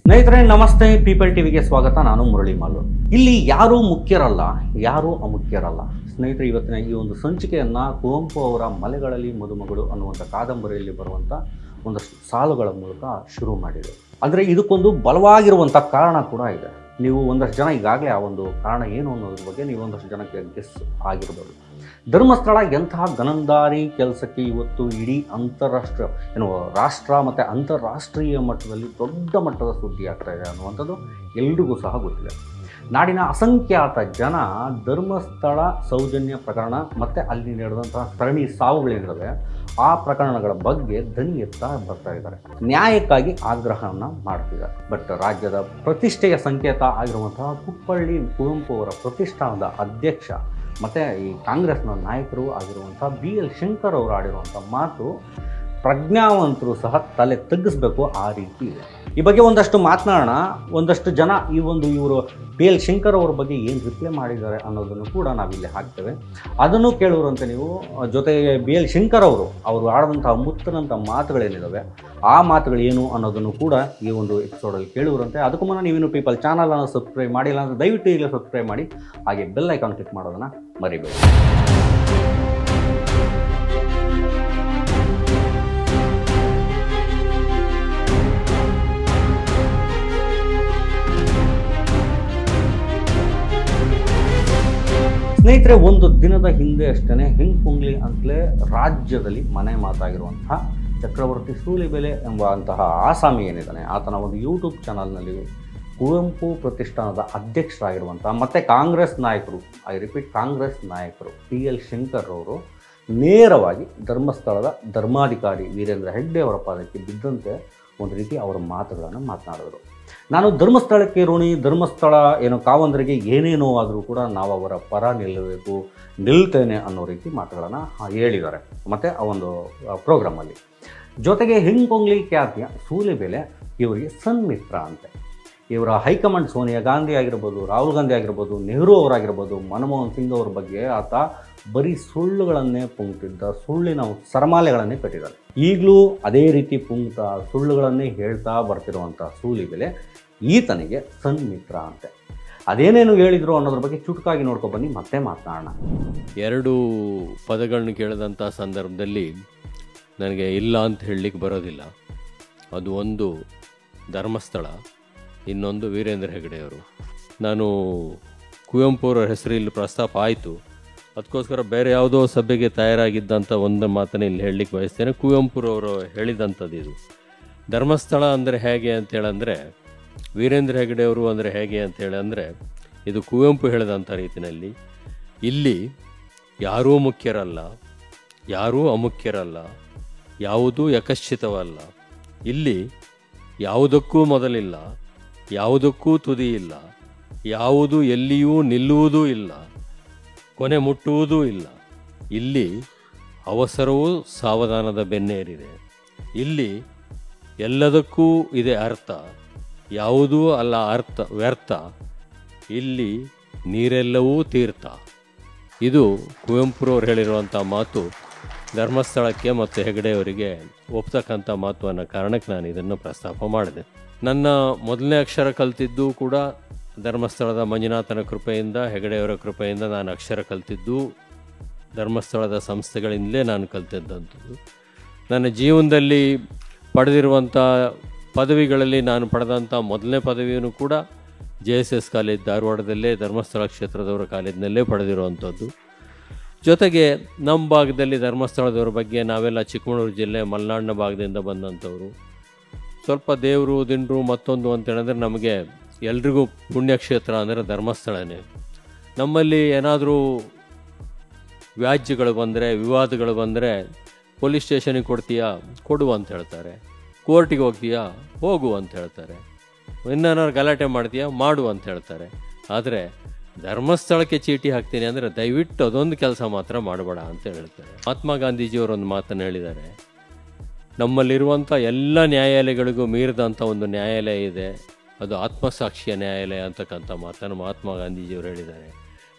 ಸ್ನೇಹಿತರೆ ನಮಸ್ತೆ, ಪೀಪಲ್ ಟಿವಿಗೆ ಸ್ವಾಗತ. ನಾನು ಮುರಳಿ ಮಾಲು. ಇಲ್ಲಿ ಯಾರೂ ಮುಖ್ಯರಲ್ಲ, ಯಾರೂ ಅಮುಖ್ಯರಲ್ಲ. ಸ್ನೇಹಿತರೆ, ಇವತ್ತಿನ ಈ ಒಂದು ಸಂಚಿಕೆಯನ್ನು ಕುವೆಂಪು ಅವರ ಮಲೆಗಳಲ್ಲಿ ಮದುಮಗಳು ಅನ್ನುವಂಥ ಕಾದಂಬರಿಯಲ್ಲಿ ಬರುವಂಥ ಒಂದಷ್ಟು ಸಾಲುಗಳ ಮೂಲಕ ಶುರು ಮಾಡಿದೆ. ಅಂದರೆ ಇದಕ್ಕೊಂದು ಬಲವಾಗಿರುವಂಥ ಕಾರಣ ಕೂಡ ಇದೆ. ನೀವು ಒಂದಷ್ಟು ಜನ ಈಗಾಗಲೇ ಆ ಒಂದು ಕಾರಣ ಏನು ಅನ್ನೋದ್ರ ಬಗ್ಗೆ ನೀವು ಒಂದಷ್ಟು ಜನಕ್ಕೆ ಗೆಸ್ ಆಗಿರ್ಬೋದು. ಧರ್ಮಸ್ಥಳ ಎಂತಹ ಗನಂದಾರಿ ಕೆಲಸಕ್ಕೆ ಇವತ್ತು ಇಡೀ ರಾಷ್ಟ್ರ ಮತ್ತು ಅಂತಾರಾಷ್ಟ್ರೀಯ ಮಟ್ಟದಲ್ಲಿ ದೊಡ್ಡ ಮಟ್ಟದ ಸುದ್ದಿ ಆಗ್ತಾ ಇದೆ ಅನ್ನುವಂಥದ್ದು ಎಲ್ರಿಗೂ ಸಹ ಗೊತ್ತಿದೆ. ನಾಡಿನ ಅಸಂಖ್ಯಾತ ಜನ ಧರ್ಮಸ್ಥಳ ಸೌಜನ್ಯ ಪ್ರಕರಣ ಮತ್ತು ಅಲ್ಲಿ ನಡೆದಂತಹ ಸರಣಿ ಸಾವುಗಳೇನಿದ್ದಾವೆ ಆ ಪ್ರಕರಣಗಳ ಬಗ್ಗೆ ಧ್ವನಿ ಎತ್ತಾ ಬರ್ತಾ ಇದ್ದಾರೆ. ನ್ಯಾಯಕ್ಕಾಗಿ ಆಗ್ರಹವನ್ನು ಮಾಡ್ತಿದ್ದಾರೆ. ಬಟ್ ರಾಜ್ಯದ ಪ್ರತಿಷ್ಠೆಯ ಸಂಕೇತ ಆಗಿರುವಂತಹ ಕುಪ್ಪಳ್ಳಿ ಕುವೆಂಪು ಅವರ ಪ್ರತಿಷ್ಠಾನದ ಅಧ್ಯಕ್ಷ ಮತ್ತು ಈ ಕಾಂಗ್ರೆಸ್ನ ನಾಯಕರು ಆಗಿರುವಂಥ BL ಶಂಕರ್ ಅವರು ಆಡಿರುವಂಥ ಮಾತು ಪ್ರಜ್ಞಾವಂತರು ಸಹ ತಲೆ ತಗ್ಗಿಸ್ಬೇಕು, ಆ ರೀತಿ ಇದೆ. ಈ ಬಗ್ಗೆ ಒಂದಷ್ಟು ಮಾತನಾಡೋಣ. ಒಂದಷ್ಟು ಜನ ಇವರು BL ಶಂಕರ್ ಅವ್ರ ಬಗ್ಗೆ ಏನು ರಿಪ್ಲೈ ಮಾಡಿದ್ದಾರೆ ಅನ್ನೋದನ್ನು ಕೂಡ ನಾವಿಲ್ಲಿ ಹಾಕ್ತೇವೆ. ಅದನ್ನು ಕೇಳುವಂತೆ ನೀವು. ಜೊತೆಗೆ BL ಶಂಕರ್ ಅವರು ಆಡಿದಂಥ ಮುತ್ತನಂಥ ಮಾತುಗಳೇನಿದ್ದಾವೆ ಆ ಮಾತುಗಳು ಏನು ಅನ್ನೋದನ್ನು ಕೂಡ ಈ ಒಂದು ಎಪಿಸೋಡಲ್ಲಿ ಕೇಳುವಂತೆ. ಅದಕ್ಕೂ ಮುನ್ನ ನೀವೇನು ಪೀಪಲ್ ಚಾನಲನ್ನು ಸಬ್ಸ್ಕ್ರೈಬ್ ಮಾಡಿಲ್ಲ ಅಂದರೆ ದಯವಿಟ್ಟು ಈಗಲೇ ಸಬ್ಸ್ಕ್ರೈಬ್ ಮಾಡಿ, ಹಾಗೆ ಬೆಲ್ ಐಕಾನ್ ಕ್ಲಿಕ್ ಮಾಡೋದನ್ನು ಮರಿಬೇಡಿ. ಸ್ನೇಹಿತರೆ, ಒಂದು ದಿನದ ಹಿಂದೆ ಅಷ್ಟೇ ಹೆಂಗ್ಪುಂಗ್ಲಿ ಅಂತಲೇ ರಾಜ್ಯದಲ್ಲಿ ಮನೆ ಮಾತಾಗಿರುವಂತಹ ಚಕ್ರವರ್ತಿ ಸೂಲಿಬೆಲೆ ಎಂಬಂತಹ ಆಸಾಮಿ ಏನಿದ್ದಾನೆ, ಆತನ ಒಂದು ಯೂಟ್ಯೂಬ್ ಚಾನಲ್ನಲ್ಲಿ ಕುವೆಂಪು ಪ್ರತಿಷ್ಠಾನದ ಅಧ್ಯಕ್ಷರಾಗಿರುವಂಥ ಮತ್ತು ಕಾಂಗ್ರೆಸ್ ನಾಯಕರು, ಕಾಂಗ್ರೆಸ್ ನಾಯಕರು BL ಶಂಕರ್ ಅವರು ನೇರವಾಗಿ ಧರ್ಮಸ್ಥಳದ ಧರ್ಮಾಧಿಕಾರಿ ವೀರೇಂದ್ರ ಹೆಗ್ಡೆ ಅವರ ಪಾದಕ್ಕೆ ಬಿದ್ದಂತೆ ಒಂದು ರೀತಿ ಅವರ ಮಾತುಗಳನ್ನು ಮಾತನಾಡಿದರು. ನಾನು ಧರ್ಮಸ್ಥಳಕ್ಕೆ ಋಣಿ, ಧರ್ಮಸ್ಥಳ ಕಾವಂದರಿಗೆ ಏನೇನೋ ಆದರೂ ಕೂಡ ನಾವು ಅವರ ಪರ ನಿಲ್ತೇನೆ ಅನ್ನೋ ರೀತಿ ಮಾತುಗಳನ್ನು ಹೇಳಿದ್ದಾರೆ ಮತ್ತು ಆ ಒಂದು ಪ್ರೋಗ್ರಾಮಲ್ಲಿ. ಜೊತೆಗೆ ಹೆಂಗ್ಪುಂಗ್ಲಿ ಖ್ಯಾತಿಯ ಸೂಲಿಬೆಲೆ ಇವರಿಗೆ ಸನ್ಮಿತ್ರ ಅಂತೆ. ಇವರ ಹೈಕಮಾಂಡ್ ಸೋನಿಯಾ ಗಾಂಧಿ ಆಗಿರ್ಬೋದು, ರಾಹುಲ್ ಗಾಂಧಿ ಆಗಿರ್ಬೋದು, ನೆಹರು ಅವರಾಗಿರ್ಬೋದು, ಮನಮೋಹನ್ ಸಿಂಗ್ ಅವ್ರ ಬಗ್ಗೆ ಆತ ಬರೀ ಸುಳ್ಳುಗಳನ್ನೇ ಪುಂಕ್ತಿದ್ದ, ಸುಳ್ಳಿನ ಸರಮಾಲೆಗಳನ್ನೇ ಕಟ್ಟಿದ್ದಾರೆ. ಈಗಲೂ ಅದೇ ರೀತಿ ಪುಂಕ್ತ ಸುಳ್ಳುಗಳನ್ನೇ ಹೇಳ್ತಾ ಬರ್ತಿರುವಂಥ ಸೂಲಿಬೆಲೆ ಈತನಿಗೆ ಸನ್ಮಿತ್ರ ಅಂತೆ. ಅದೇನೇನು ಹೇಳಿದ್ರು ಅನ್ನೋದ್ರ ಬಗ್ಗೆ ಚುಟುಕಾಗಿ ನೋಡ್ಕೊಬನ್ನಿ, ಮತ್ತೆ ಮಾತನಾಡೋಣ. ಎರಡು ಪದಗಳನ್ನು ಕೇಳಿದಂಥ ಸಂದರ್ಭದಲ್ಲಿ ನನಗೆ ಇಲ್ಲ ಅಂತ ಹೇಳಲಿಕ್ಕೆ ಬರೋದಿಲ್ಲ. ಅದು ಒಂದು ಧರ್ಮಸ್ಥಳ, ಇನ್ನೊಂದು ವೀರೇಂದ್ರ ಹೆಗ್ಡೆಯವರು. ನಾನು ಕುವೆಂಪು ಅವರ ಹೆಸರು ಇಲ್ಲಿ ಪ್ರಸ್ತಾಪ ಆಯಿತು, ಅದಕ್ಕೋಸ್ಕರ ಬೇರೆ ಯಾವುದೋ ಸಭೆಗೆ ತಯಾರಾಗಿದ್ದಂಥ ಒಂದು ಮಾತನ್ನು ಇಲ್ಲಿ ಹೇಳಲಿಕ್ಕೆ ಬಯಸ್ತೇನೆ. ಕುವೆಂಪುರವರು ಹೇಳಿದಂಥದ್ದು ಇದು. ಧರ್ಮಸ್ಥಳ ಅಂದರೆ ಹೇಗೆ ಅಂತೇಳಂದರೆ, ವೀರೇಂದ್ರ ಹೆಗ್ಡೆಯವರು ಅಂದರೆ ಹೇಗೆ ಅಂತೇಳಂದರೆ, ಇದು ಕುವೆಂಪು ಹೇಳಿದಂಥ ರೀತಿಯಲ್ಲಿ ಇಲ್ಲಿ ಯಾರೂ ಮುಖ್ಯರಲ್ಲ, ಯಾರೂ ಅಮುಖ್ಯರಲ್ಲ, ಯಾವುದೂ ಯಕಶ್ಚಿತವಲ್ಲ. ಇಲ್ಲಿ ಯಾವುದಕ್ಕೂ ಮೊದಲಿಲ್ಲ, ಯಾವುದಕ್ಕೂ ತುದಿ ಇಲ್ಲ, ಯಾವುದು ಎಲ್ಲಿಯೂ ನಿಲ್ಲುವುದೂ ಇಲ್ಲ, ಕೊನೆ ಮುಟ್ಟುವುದೂ ಇಲ್ಲ. ಇಲ್ಲಿ ಅವಸರವೂ ಸಾವಧಾನದ ಬೆನ್ನೇರಿದೆ. ಇಲ್ಲಿ ಎಲ್ಲದಕ್ಕೂ ಇದೆ ಅರ್ಥ, ಯಾವುದೂ ಅಲ್ಲ ಅರ್ಥ ವ್ಯರ್ಥ. ಇಲ್ಲಿ ನೀರೆಲ್ಲವೂ ತೀರ್ಥ. ಇದು ಕುವೆಂಪುರವ್ರು ಹೇಳಿರುವಂಥ ಮಾತು ಧರ್ಮಸ್ಥಳಕ್ಕೆ ಮತ್ತು ಹೆಗಡೆಯವರಿಗೆ ಒಪ್ತಕ್ಕಂಥ ಮಾತು ಅನ್ನೋ ಕಾರಣಕ್ಕೆ ನಾನು ಇದನ್ನು ಪ್ರಸ್ತಾಪ ಮಾಡಿದೆ. ನನ್ನ ಮೊದಲನೇ ಅಕ್ಷರ ಕಲಿತಿದ್ದು ಕೂಡ ಧರ್ಮಸ್ಥಳದ ಮಂಜುನಾಥನ ಕೃಪೆಯಿಂದ, ಹೆಗಡೆಯವರ ಕೃಪೆಯಿಂದ ನಾನು ಅಕ್ಷರ ಕಲಿತಿದ್ದು ಧರ್ಮಸ್ಥಳದ ಸಂಸ್ಥೆಗಳಿಂದಲೇ ನಾನು ಕಲಿತಿದ್ದಂಥದ್ದು. ನನ್ನ ಜೀವನದಲ್ಲಿ ಪಡೆದಿರುವಂಥ ಪದವಿಗಳಲ್ಲಿ ನಾನು ಪಡೆದಂಥ ಮೊದಲನೇ ಪದವಿಯನ್ನು ಕೂಡ JSS ಕಾಲೇಜ್ ಧಾರವಾಡದಲ್ಲೇ ಧರ್ಮಸ್ಥಳ ಕ್ಷೇತ್ರದವರ ಕಾಲೇಜಿನಲ್ಲೇ ಪಡೆದಿರುವಂಥದ್ದು. ಜೊತೆಗೆ ನಮ್ಮ ಭಾಗದಲ್ಲಿ ಧರ್ಮಸ್ಥಳದವ್ರ ಬಗ್ಗೆ ನಾವೆಲ್ಲ ಚಿಕ್ಕಮಗಳೂರು ಜಿಲ್ಲೆ ಮಲೆನಾಡಿನ ಭಾಗದಿಂದ ಬಂದಂಥವರು. ಸ್ವಲ್ಪ ದೇವರು ದಿಂಡ್ರು ಮತ್ತೊಂದು ಅಂತೇಳಿದ್ರೆ ನಮಗೆ ಎಲ್ರಿಗೂ ಪುಣ್ಯಕ್ಷೇತ್ರ ಅಂದರೆ ಧರ್ಮಸ್ಥಳನೇ. ನಮ್ಮಲ್ಲಿ ಏನಾದರೂ ವ್ಯಾಜ್ಯಗಳು ಬಂದರೆ, ವಿವಾದಗಳು ಬಂದರೆ ಪೊಲೀಸ್ ಸ್ಟೇಷನಿಗೆ ಕೊಡ್ತೀಯಾ, ಕೊಡು ಅಂತ ಹೇಳ್ತಾರೆ. ಕೋರ್ಟಿಗೆ ಹೋಗ್ತೀಯಾ, ಹೋಗು ಅಂತ ಹೇಳ್ತಾರೆ. ಇನ್ನೇನಾದ್ರು ಗಲಾಟೆ ಮಾಡ್ತೀಯಾ, ಮಾಡು ಅಂತ ಹೇಳ್ತಾರೆ. ಆದರೆ ಧರ್ಮಸ್ಥಳಕ್ಕೆ ಚೀಟಿ ಹಾಕ್ತೀನಿ ಅಂದರೆ ದಯವಿಟ್ಟು ಅದೊಂದು ಕೆಲಸ ಮಾತ್ರ ಮಾಡಬೇಡ ಅಂತ ಹೇಳ್ತಾರೆ. ಮಹಾತ್ಮ ಗಾಂಧೀಜಿಯವರೊಂದು ಮಾತನ್ನು ಹೇಳಿದ್ದಾರೆ, ನಮ್ಮಲ್ಲಿರುವಂಥ ಎಲ್ಲ ನ್ಯಾಯಾಲಯಗಳಿಗೂ ಮೀರಿದಂಥ ಒಂದು ನ್ಯಾಯಾಲಯ ಇದೆ, ಅದು ಆತ್ಮಸಾಕ್ಷಿಯ ನ್ಯಾಯಾಲಯ ಅಂತಕ್ಕಂಥ ಮಾತನ್ನು ಮಹಾತ್ಮ ಗಾಂಧೀಜಿಯವರು ಹೇಳಿದ್ದಾರೆ.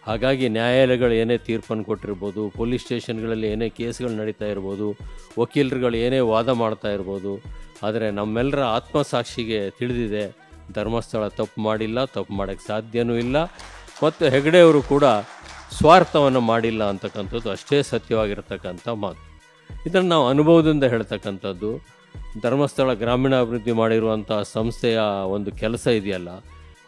ಹಾಗಾಗಿ ನ್ಯಾಯಾಲಯಗಳು ಏನೇ ತೀರ್ಪನ್ನು ಕೊಟ್ಟಿರ್ಬೋದು, ಪೊಲೀಸ್ ಸ್ಟೇಷನ್ಗಳಲ್ಲಿ ಏನೇ ಕೇಸ್ಗಳು ನಡೀತಾ ಇರ್ಬೋದು, ವಕೀಲರುಗಳು ಏನೇ ವಾದ ಮಾಡ್ತಾ ಇರ್ಬೋದು, ಆದರೆ ನಮ್ಮೆಲ್ಲರ ಆತ್ಮಸಾಕ್ಷಿಗೆ ತಿಳಿದಿದೆ ಧರ್ಮಸ್ಥಳ ತಪ್ಪು ಮಾಡಿಲ್ಲ, ತಪ್ಪು ಮಾಡೋಕ್ಕೆ ಸಾಧ್ಯವೂ ಇಲ್ಲ. ಮತ್ತು ಹೆಗ್ಡೆಯವರು ಕೂಡ ಸ್ವಾರ್ಥವನ್ನು ಮಾಡಿಲ್ಲ ಅಂತಕ್ಕಂಥದ್ದು ಅಷ್ಟೇ ಸತ್ಯವಾಗಿರ್ತಕ್ಕಂಥ ಮಾತು. ಇದನ್ನು ನಾವು ಅನುಭವದಿಂದ ಹೇಳ್ತಕ್ಕಂಥದ್ದು. ಧರ್ಮಸ್ಥಳ ಗ್ರಾಮೀಣಾಭಿವೃದ್ಧಿ ಮಾಡಿರುವಂಥ ಸಂಸ್ಥೆಯ ಒಂದು ಕೆಲಸ ಇದೆಯಲ್ಲ,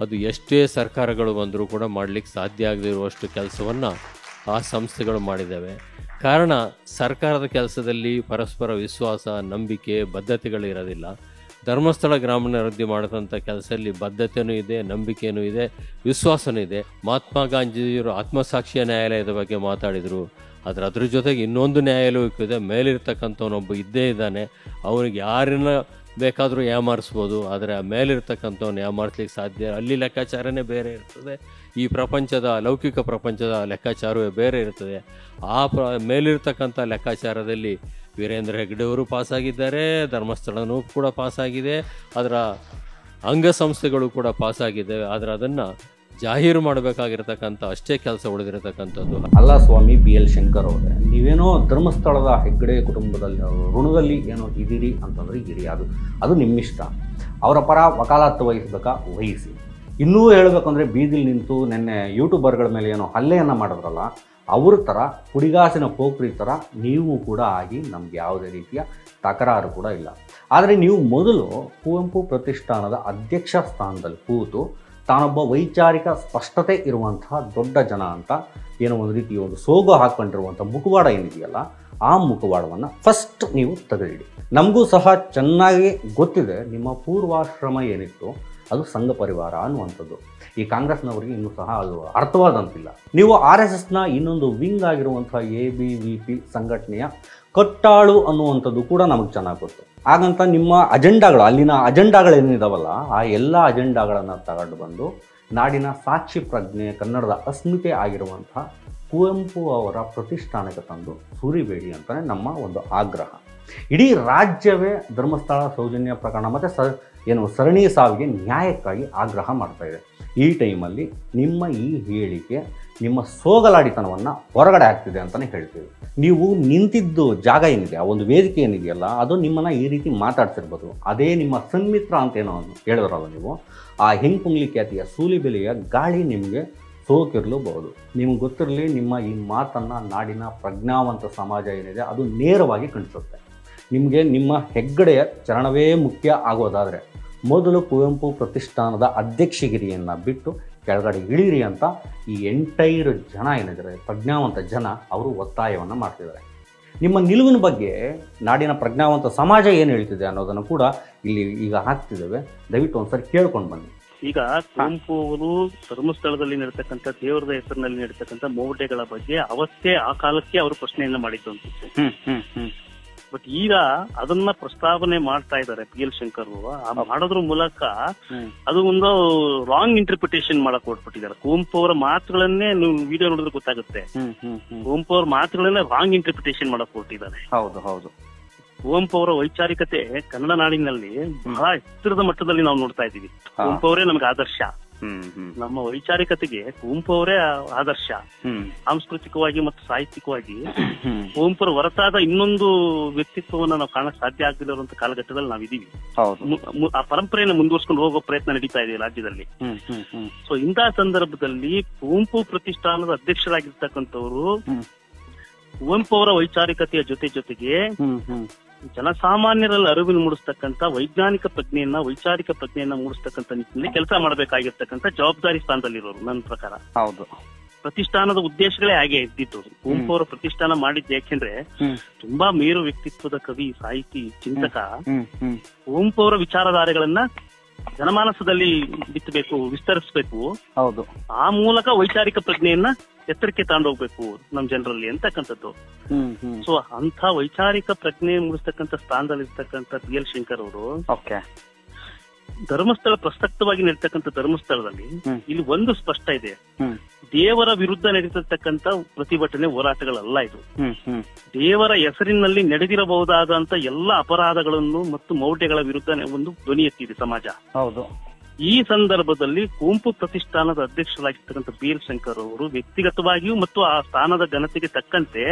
ಅದು ಎಷ್ಟೇ ಸರ್ಕಾರಗಳು ಬಂದರೂ ಕೂಡ ಮಾಡಲಿಕ್ಕೆ ಸಾಧ್ಯ ಆಗದೇ ಇರುವಷ್ಟು ಕೆಲಸವನ್ನು ಆ ಸಂಸ್ಥೆಗಳು ಮಾಡಿದ್ದಾವೆ. ಕಾರಣ ಸರ್ಕಾರದ ಕೆಲಸದಲ್ಲಿ ಪರಸ್ಪರ ವಿಶ್ವಾಸ, ನಂಬಿಕೆ, ಬದ್ಧತೆಗಳಿರೋದಿಲ್ಲ. ಧರ್ಮಸ್ಥಳ ಗ್ರಾಮೀಣಾಭಿವೃದ್ಧಿ ಮಾಡಿದಂಥ ಕೆಲಸದಲ್ಲಿ ಬದ್ಧತೆಯೂ ಇದೆ, ನಂಬಿಕೆಯೂ ಇದೆ, ವಿಶ್ವಾಸನೂ ಇದೆ. ಮಹಾತ್ಮ ಗಾಂಧೀಜಿಯವರು ಆತ್ಮಸಾಕ್ಷಿಯ ನ್ಯಾಯಾಲಯದ ಬಗ್ಗೆ ಮಾತಾಡಿದರು. ಅದ್ರ ಜೊತೆಗೆ ಇನ್ನೊಂದು ನ್ಯಾಯಾಲಯಕ್ಕೂ ಇದೆ. ಮೇಲಿರ್ತಕ್ಕಂಥವನೊಬ್ಬ ಇದ್ದೇ ಇದ್ದಾನೆ, ಅವನಿಗೆ ಯಾರನ್ನ ಬೇಕಾದರೂ ಯಾಮಾರಿಸ್ಬೋದು, ಆದರೆ ಆ ಮೇಲಿರ್ತಕ್ಕಂಥವ್ನು ಯಾಮಾರಿಸ್ಲಿಕ್ಕೆ ಸಾಧ್ಯ. ಅಲ್ಲಿ ಲೆಕ್ಕಾಚಾರನೇ ಬೇರೆ ಇರ್ತದೆ, ಈ ಪ್ರಪಂಚದ ಲೌಕಿಕ ಪ್ರಪಂಚದ ಲೆಕ್ಕಾಚಾರವೇ ಬೇರೆ ಇರ್ತದೆ. ಆ ಮೇಲಿರ್ತಕ್ಕಂಥ ಲೆಕ್ಕಾಚಾರದಲ್ಲಿ ವೀರೇಂದ್ರ ಹೆಗ್ಡೆಯವರು ಪಾಸಾಗಿದ್ದಾರೆ, ಧರ್ಮಸ್ಥಳನೂ ಕೂಡ ಪಾಸಾಗಿದೆ, ಅದರ ಅಂಗಸಂಸ್ಥೆಗಳು ಕೂಡ ಪಾಸಾಗಿದ್ದಾವೆ. ಆದರೆ ಅದನ್ನು ಜಾಹೀರು ಮಾಡಬೇಕಾಗಿರ್ತಕ್ಕಂಥ ಅಷ್ಟೇ ಕೆಲಸ ಉಳಿದಿರತಕ್ಕಂಥದ್ದು. ಅಲ್ಲ ಸ್ವಾಮಿ ಬಿ ಎಲ್ ಶಂಕರ್ ಅವರೇ, ನೀವೇನೋ ಧರ್ಮಸ್ಥಳದ ಹೆಗ್ಗಡೆ ಕುಟುಂಬದಲ್ಲಿ ಋಣದಲ್ಲಿ ಏನೋ ಇದ್ದೀರಿ ಅಂತಂದರೆ ಇರಿ, ಅದು ನಿಮ್ಮಿಷ್ಟ. ಅವರ ಪರ ವಕಾಲತ್ತು ವಹಿಸಬೇಕಾ ವಹಿಸಿ. ಇನ್ನೂ ಹೇಳಬೇಕಂದ್ರೆ ಬೀದಿಲಿ ನಿಂತು ನೆನ್ನೆ ಯೂಟ್ಯೂಬರ್ಗಳ ಮೇಲೆ ಏನೋ ಹಲ್ಲೆಯನ್ನು ಮಾಡಿದ್ರಲ್ಲ, ಅವ್ರ ಥರ ಪುಡಿಗಾಸಿನ ಪೋಖ್ರಿ ಥರ ನೀವು ಕೂಡ ಆಗಿ ನಮ್ಗೆ ಯಾವುದೇ ರೀತಿಯ ತಕರಾರು ಕೂಡ ಇಲ್ಲ. ಆದರೆ ನೀವು ಮೊದಲು ಕುವೆಂಪು ಪ್ರತಿಷ್ಠಾನದ ಅಧ್ಯಕ್ಷ ಸ್ಥಾನದಲ್ಲಿ ಕೂತು ತಾನೊಬ್ಬ ವೈಚಾರಿಕ ಸ್ಪಷ್ಟತೆ ಇರುವಂತಹ ದೊಡ್ಡ ಜನ ಅಂತ ಏನೋ ಒಂದು ರೀತಿಯ ಒಂದು ಸೋಗು ಹಾಕ್ಕೊಂಡಿರುವಂಥ ಮುಖವಾಡ ಏನಿದೆಯಲ್ಲ, ಆ ಮುಖವಾಡವನ್ನು ಫಸ್ಟ್ ನೀವು ತೆಗೆದಿಡಿ. ನಮಗೂ ಸಹ ಚೆನ್ನಾಗಿ ಗೊತ್ತಿದೆ ನಿಮ್ಮ ಪೂರ್ವಾಶ್ರಮ ಏನಿತ್ತು ಅದು ಸಂಘ ಪರಿವಾರ ಅನ್ನುವಂಥದ್ದು. ಈ ಕಾಂಗ್ರೆಸ್ನವರಿಗೆ ಇನ್ನೂ ಸಹ ಅದು ಅರ್ಥವಾದಂತಿಲ್ಲ. ನೀವು RSSನ ಇನ್ನೊಂದು ವಿಂಗ್ ಆಗಿರುವಂಥ ABVP ಸಂಘಟನೆಯ ಕಟ್ಟಾಳು ಅನ್ನುವಂಥದ್ದು ಕೂಡ ನಮಗೆ ಚೆನ್ನಾಗಿ ಗೊತ್ತು. ಹಾಗಂತ ನಿಮ್ಮ ಅಜೆಂಡಾಗಳು, ಅಲ್ಲಿನ ಅಜೆಂಡಾಗಳೇನಿದಾವಲ್ಲ, ಆ ಎಲ್ಲ ಅಜೆಂಡಾಗಳನ್ನು ತಗೊಂಡು ಬಂದು ನಾಡಿನ ಸಾಕ್ಷಿ ಪ್ರಜ್ಞೆ, ಕನ್ನಡದ ಅಸ್ಮಿತೆ ಆಗಿರುವಂಥ ಕುವೆಂಪು ಅವರ ಪ್ರತಿಷ್ಠಾನಕ್ಕೆ ತಂದು ಸುರಿಬೇಡಿ ಅಂತಲೇ ನಮ್ಮ ಒಂದು ಆಗ್ರಹ. ಇಡೀ ರಾಜ್ಯವೇ ಧರ್ಮಸ್ಥಳ ಸೌಜನ್ಯ ಪ್ರಕರಣ ಮತ್ತು ಸರಣಿ ಸಾವಿಗೆ ನ್ಯಾಯಕ್ಕಾಗಿ ಆಗ್ರಹ ಮಾಡ್ತಾ ಇದೆ. ಈ ಟೈಮಲ್ಲಿ ನಿಮ್ಮ ಈ ಹೇಳಿಕೆ ನಿಮ್ಮ ಸೋಗಲಾಡಿತನವನ್ನು ಹೊರಗಡೆ ಆಗ್ತಿದೆ ಅಂತಲೇ ಹೇಳ್ತೀವಿ. ನೀವು ನಿಂತಿದ್ದು ಜಾಗ ಏನಿದೆ, ಆ ಒಂದು ವೇದಿಕೆ ಏನಿದೆಯಲ್ಲ, ಅದು ನಿಮ್ಮನ್ನು ಈ ರೀತಿ ಮಾತಾಡ್ತಿರ್ಬೋದು. ಅದೇ ನಿಮ್ಮ ಸನ್ಮಿತ್ರ ಅಂತೇನೋ ಹೇಳಿದ್ರಲ್ಲ ನೀವು, ಆ ಹೆಂಗ್ಪುಂಗ್ಲಿ ಖ್ಯಾತಿಯ ಸೂಲಿಬೆಲೆಯ ಗಾಳಿ ನಿಮಗೆ ಸೋಕಿರಲೂಬಹುದು. ನಿಮ್ಗೆ ಗೊತ್ತಿರಲಿ, ನಿಮ್ಮ ಈ ಮಾತನ್ನು ನಾಡಿನ ಪ್ರಜ್ಞಾವಂತ ಸಮಾಜ ಏನಿದೆ ಅದು ನೇರವಾಗಿ ಖಂಡಿಸುತ್ತೆ. ನಿಮಗೆ ನಿಮ್ಮ ಹೆಗ್ಗಡೆಯ ಚರಣವೇ ಮುಖ್ಯ ಆಗೋದಾದರೆ ಮೊದಲು ಕುವೆಂಪು ಪ್ರತಿಷ್ಠಾನದ ಅಧ್ಯಕ್ಷಗಿರಿಯನ್ನು ಬಿಟ್ಟು ಕೆಳಗಡೆ ಇಳೀರಿ ಅಂತ ಈ ಎಂಟೈರ್ ಜನ ಏನಿದ್ದಾರೆ, ಪ್ರಜ್ಞಾವಂತ ಜನ, ಅವರು ಒತ್ತಾಯವನ್ನು ಮಾಡ್ತಿದ್ದಾರೆ. ನಿಮ್ಮ ನಿಲುವಿನ ಬಗ್ಗೆ ನಾಡಿನ ಪ್ರಜ್ಞಾವಂತ ಸಮಾಜ ಏನು ಹೇಳ್ತಿದೆ ಅನ್ನೋದನ್ನು ಕೂಡ ಇಲ್ಲಿ ಈಗ ಹಾಕ್ತಿದ್ದೇವೆ. ದಯವಿಟ್ಟು ಒಂದ್ಸರಿ ಕೇಳ್ಕೊಂಡು ಬನ್ನಿ. ಈಗ ಕುವೆಂಪು ಅವರು ಧರ್ಮಸ್ಥಳದಲ್ಲಿ ನಡೀತಕ್ಕಂಥ ದೇವರದ ಹೆಸರಿನಲ್ಲಿ ನಡೀತಕ್ಕಂಥ ಮೌಢ್ಯಗಳ ಬಗ್ಗೆ ಅವತ್ತೇ ಆ ಕಾಲಕ್ಕೆ ಅವರು ಪ್ರಶ್ನೆಯನ್ನ ಮಾಡಿದ್ದು ಅಂತ. ಬಟ್ ಈಗ ಅದನ್ನ ಪ್ರಸ್ತಾವನೆ ಮಾಡ್ತಾ ಇದ್ದಾರೆ PL ಶಂಕರ್. ಮಾಡೋದ್ರ ಮೂಲಕ ಅದು ಒಂದು ರಾಂಗ್ ಇಂಟರ್ಪ್ರಿಟೇಷನ್ ಮಾಡಕ್ ಹೊರಟ್ಬಿಟ್ಟಿದ್ದಾರೆ. ಕುವೆಂಪು ಅವರ ಮಾತುಗಳನ್ನೇ ನೀವು ವಿಡಿಯೋ ನೋಡಿದ್ರೆ ಗೊತ್ತಾಗುತ್ತೆ. ಕುವೆಂಪು ಅವರ ಮಾತುಗಳನ್ನೇ ರಾಂಗ್ ಇಂಟರ್ಪ್ರಿಟೇಷನ್ ಮಾಡಕ್ ಹೊರಟಿದ್ದಾರೆ. ಹೌದು ಹೌದು. ಕುವೆಂಪು ಅವರ ವೈಚಾರಿಕತೆ ಕನ್ನಡ ನಾಡಿನಲ್ಲಿ ಬಹಳ ಎತ್ತರದ ಮಟ್ಟದಲ್ಲಿ ನಾವು ನೋಡ್ತಾ ಇದ್ದೀವಿ. ಕುವೆಂಪು ಅವರೇ ನಮ್ಗೆ ಆದರ್ಶ. ನಮ್ಮ ವೈಚಾರಿಕತೆಗೆ ಕುವೆಂಪು ಅವರೇ ಆದರ್ಶ. ಸಾಂಸ್ಕೃತಿಕವಾಗಿ ಮತ್ತು ಸಾಹಿತ್ಯಿಕವಾಗಿ ಕುವೆಂಪುರ ಹೊರತಾದ ಇನ್ನೊಂದು ವ್ಯಕ್ತಿತ್ವವನ್ನ ನಾವು ಕಾಣಕ್ ಸಾಧ್ಯ ಆಗದಿರುವಂತ ಕಾಲಘಟ್ಟದಲ್ಲಿ ನಾವಿದೀವಿ. ಆ ಪರಂಪರೆಯನ್ನು ಮುಂದುವರ್ಸ್ಕೊಂಡು ಹೋಗೋ ಪ್ರಯತ್ನ ನಡೀತಾ ಇದೆ ರಾಜ್ಯದಲ್ಲಿ. ಸೊ ಇಂತಹ ಸಂದರ್ಭದಲ್ಲಿ ಕುವೆಂಪು ಪ್ರತಿಷ್ಠಾನದ ಅಧ್ಯಕ್ಷರಾಗಿರ್ತಕ್ಕಂಥವ್ರು ಕುವೆಂಪು ಅವರ ವೈಚಾರಿಕತೆಯ ಜೊತೆಗೆ ಜನಸಾಮಾನ್ಯರಲ್ಲಿ ಅರಿವಿನ ಮೂಡಿಸ್ತಕ್ಕಂಥ ವೈಜ್ಞಾನಿಕ ಪ್ರಜ್ಞೆಯನ್ನ, ವೈಚಾರಿಕ ಪ್ರಜ್ಞೆಯನ್ನ ಮೂಡಿಸ್ತಕ್ಕಂಥ ನಿಟ್ಟಿನಲ್ಲಿ ಕೆಲಸ ಮಾಡಬೇಕಾಗಿರ್ತಕ್ಕಂಥ ಜವಾಬ್ದಾರಿ ಸ್ಥಾನದಲ್ಲಿರೋರು ನನ್ನ ಪ್ರಕಾರ. ಹೌದು. ಪ್ರತಿಷ್ಠಾನದ ಉದ್ದೇಶಗಳೇ ಹಾಗೆ ಇದ್ದಿತ್ತು. ಕುವೆಂಪು ಅವರ ಪ್ರತಿಷ್ಠಾನ ಮಾಡಿದ್ದು ಯಾಕೆಂದ್ರೆ ತುಂಬಾ ಮೇರು ವ್ಯಕ್ತಿತ್ವದ ಕವಿ, ಸಾಹಿತಿ, ಚಿಂತಕ. ಕುವೆಂಪು ಅವರ ವಿಚಾರಧಾರೆಗಳನ್ನ ಜನಮಾನಸದಲ್ಲಿ ಬಿತ್ತಬೇಕು, ವಿಸ್ತರಿಸಬೇಕು. ಹೌದು. ಆ ಮೂಲಕ ವೈಚಾರಿಕ ಪ್ರಜ್ಞೆಯನ್ನ ಎತ್ತರಕ್ಕೆ ತಗೊಂಡೋಗ್ಬೇಕು ನಮ್ ಜನರಲ್ಲಿ ಅಂತಕ್ಕಂಥದ್ದು. ಸೊ ಅಂತ ವೈಚಾರಿಕ ಪ್ರಜ್ಞೆ ಮೂಡಿಸ್ತಕ್ಕಂಥ ಸ್ಥಾನದಲ್ಲಿರ್ತಕ್ಕಂಥ PL ಶಂಕರ್ ಅವರು ಧರ್ಮಸ್ಥಳ ಪ್ರಸಕ್ತವಾಗಿ ನಡೀತಕ್ಕಂಥ ಧರ್ಮಸ್ಥಳದಲ್ಲಿ ಇಲ್ಲಿ ಒಂದು ಸ್ಪಷ್ಟ ಇದೆ. ದೇವರ ವಿರುದ್ಧ ನಡೀತಿರ್ತಕ್ಕಂಥ ಪ್ರತಿಭಟನೆ, ಹೋರಾಟಗಳಲ್ಲ ಇದು. ದೇವರ ಹೆಸರಿನಲ್ಲಿ ನಡೆದಿರಬಹುದಾದಂತ ಎಲ್ಲ ಅಪರಾಧಗಳನ್ನು ಮತ್ತು ಮೌಢ್ಯಗಳ ವಿರುದ್ಧ ಒಂದು ಧ್ವನಿ ಎತ್ತಿದೆ ಸಮಾಜ. ಹೌದು. ಈ ಸಂದರ್ಭದಲ್ಲಿ ಕುವೆಂಪು ಪ್ರತಿಷ್ಠಾನದ ಅಧ್ಯಕ್ಷರಾಗಿರ್ತಕ್ಕಂಥ PL ಶಂಕರ್ ಅವರು ವ್ಯಕ್ತಿಗತವಾಗಿಯೂ ಮತ್ತು ಆ ಸ್ಥಾನದ ಘನತೆಗೆ ತಕ್ಕಂತೆ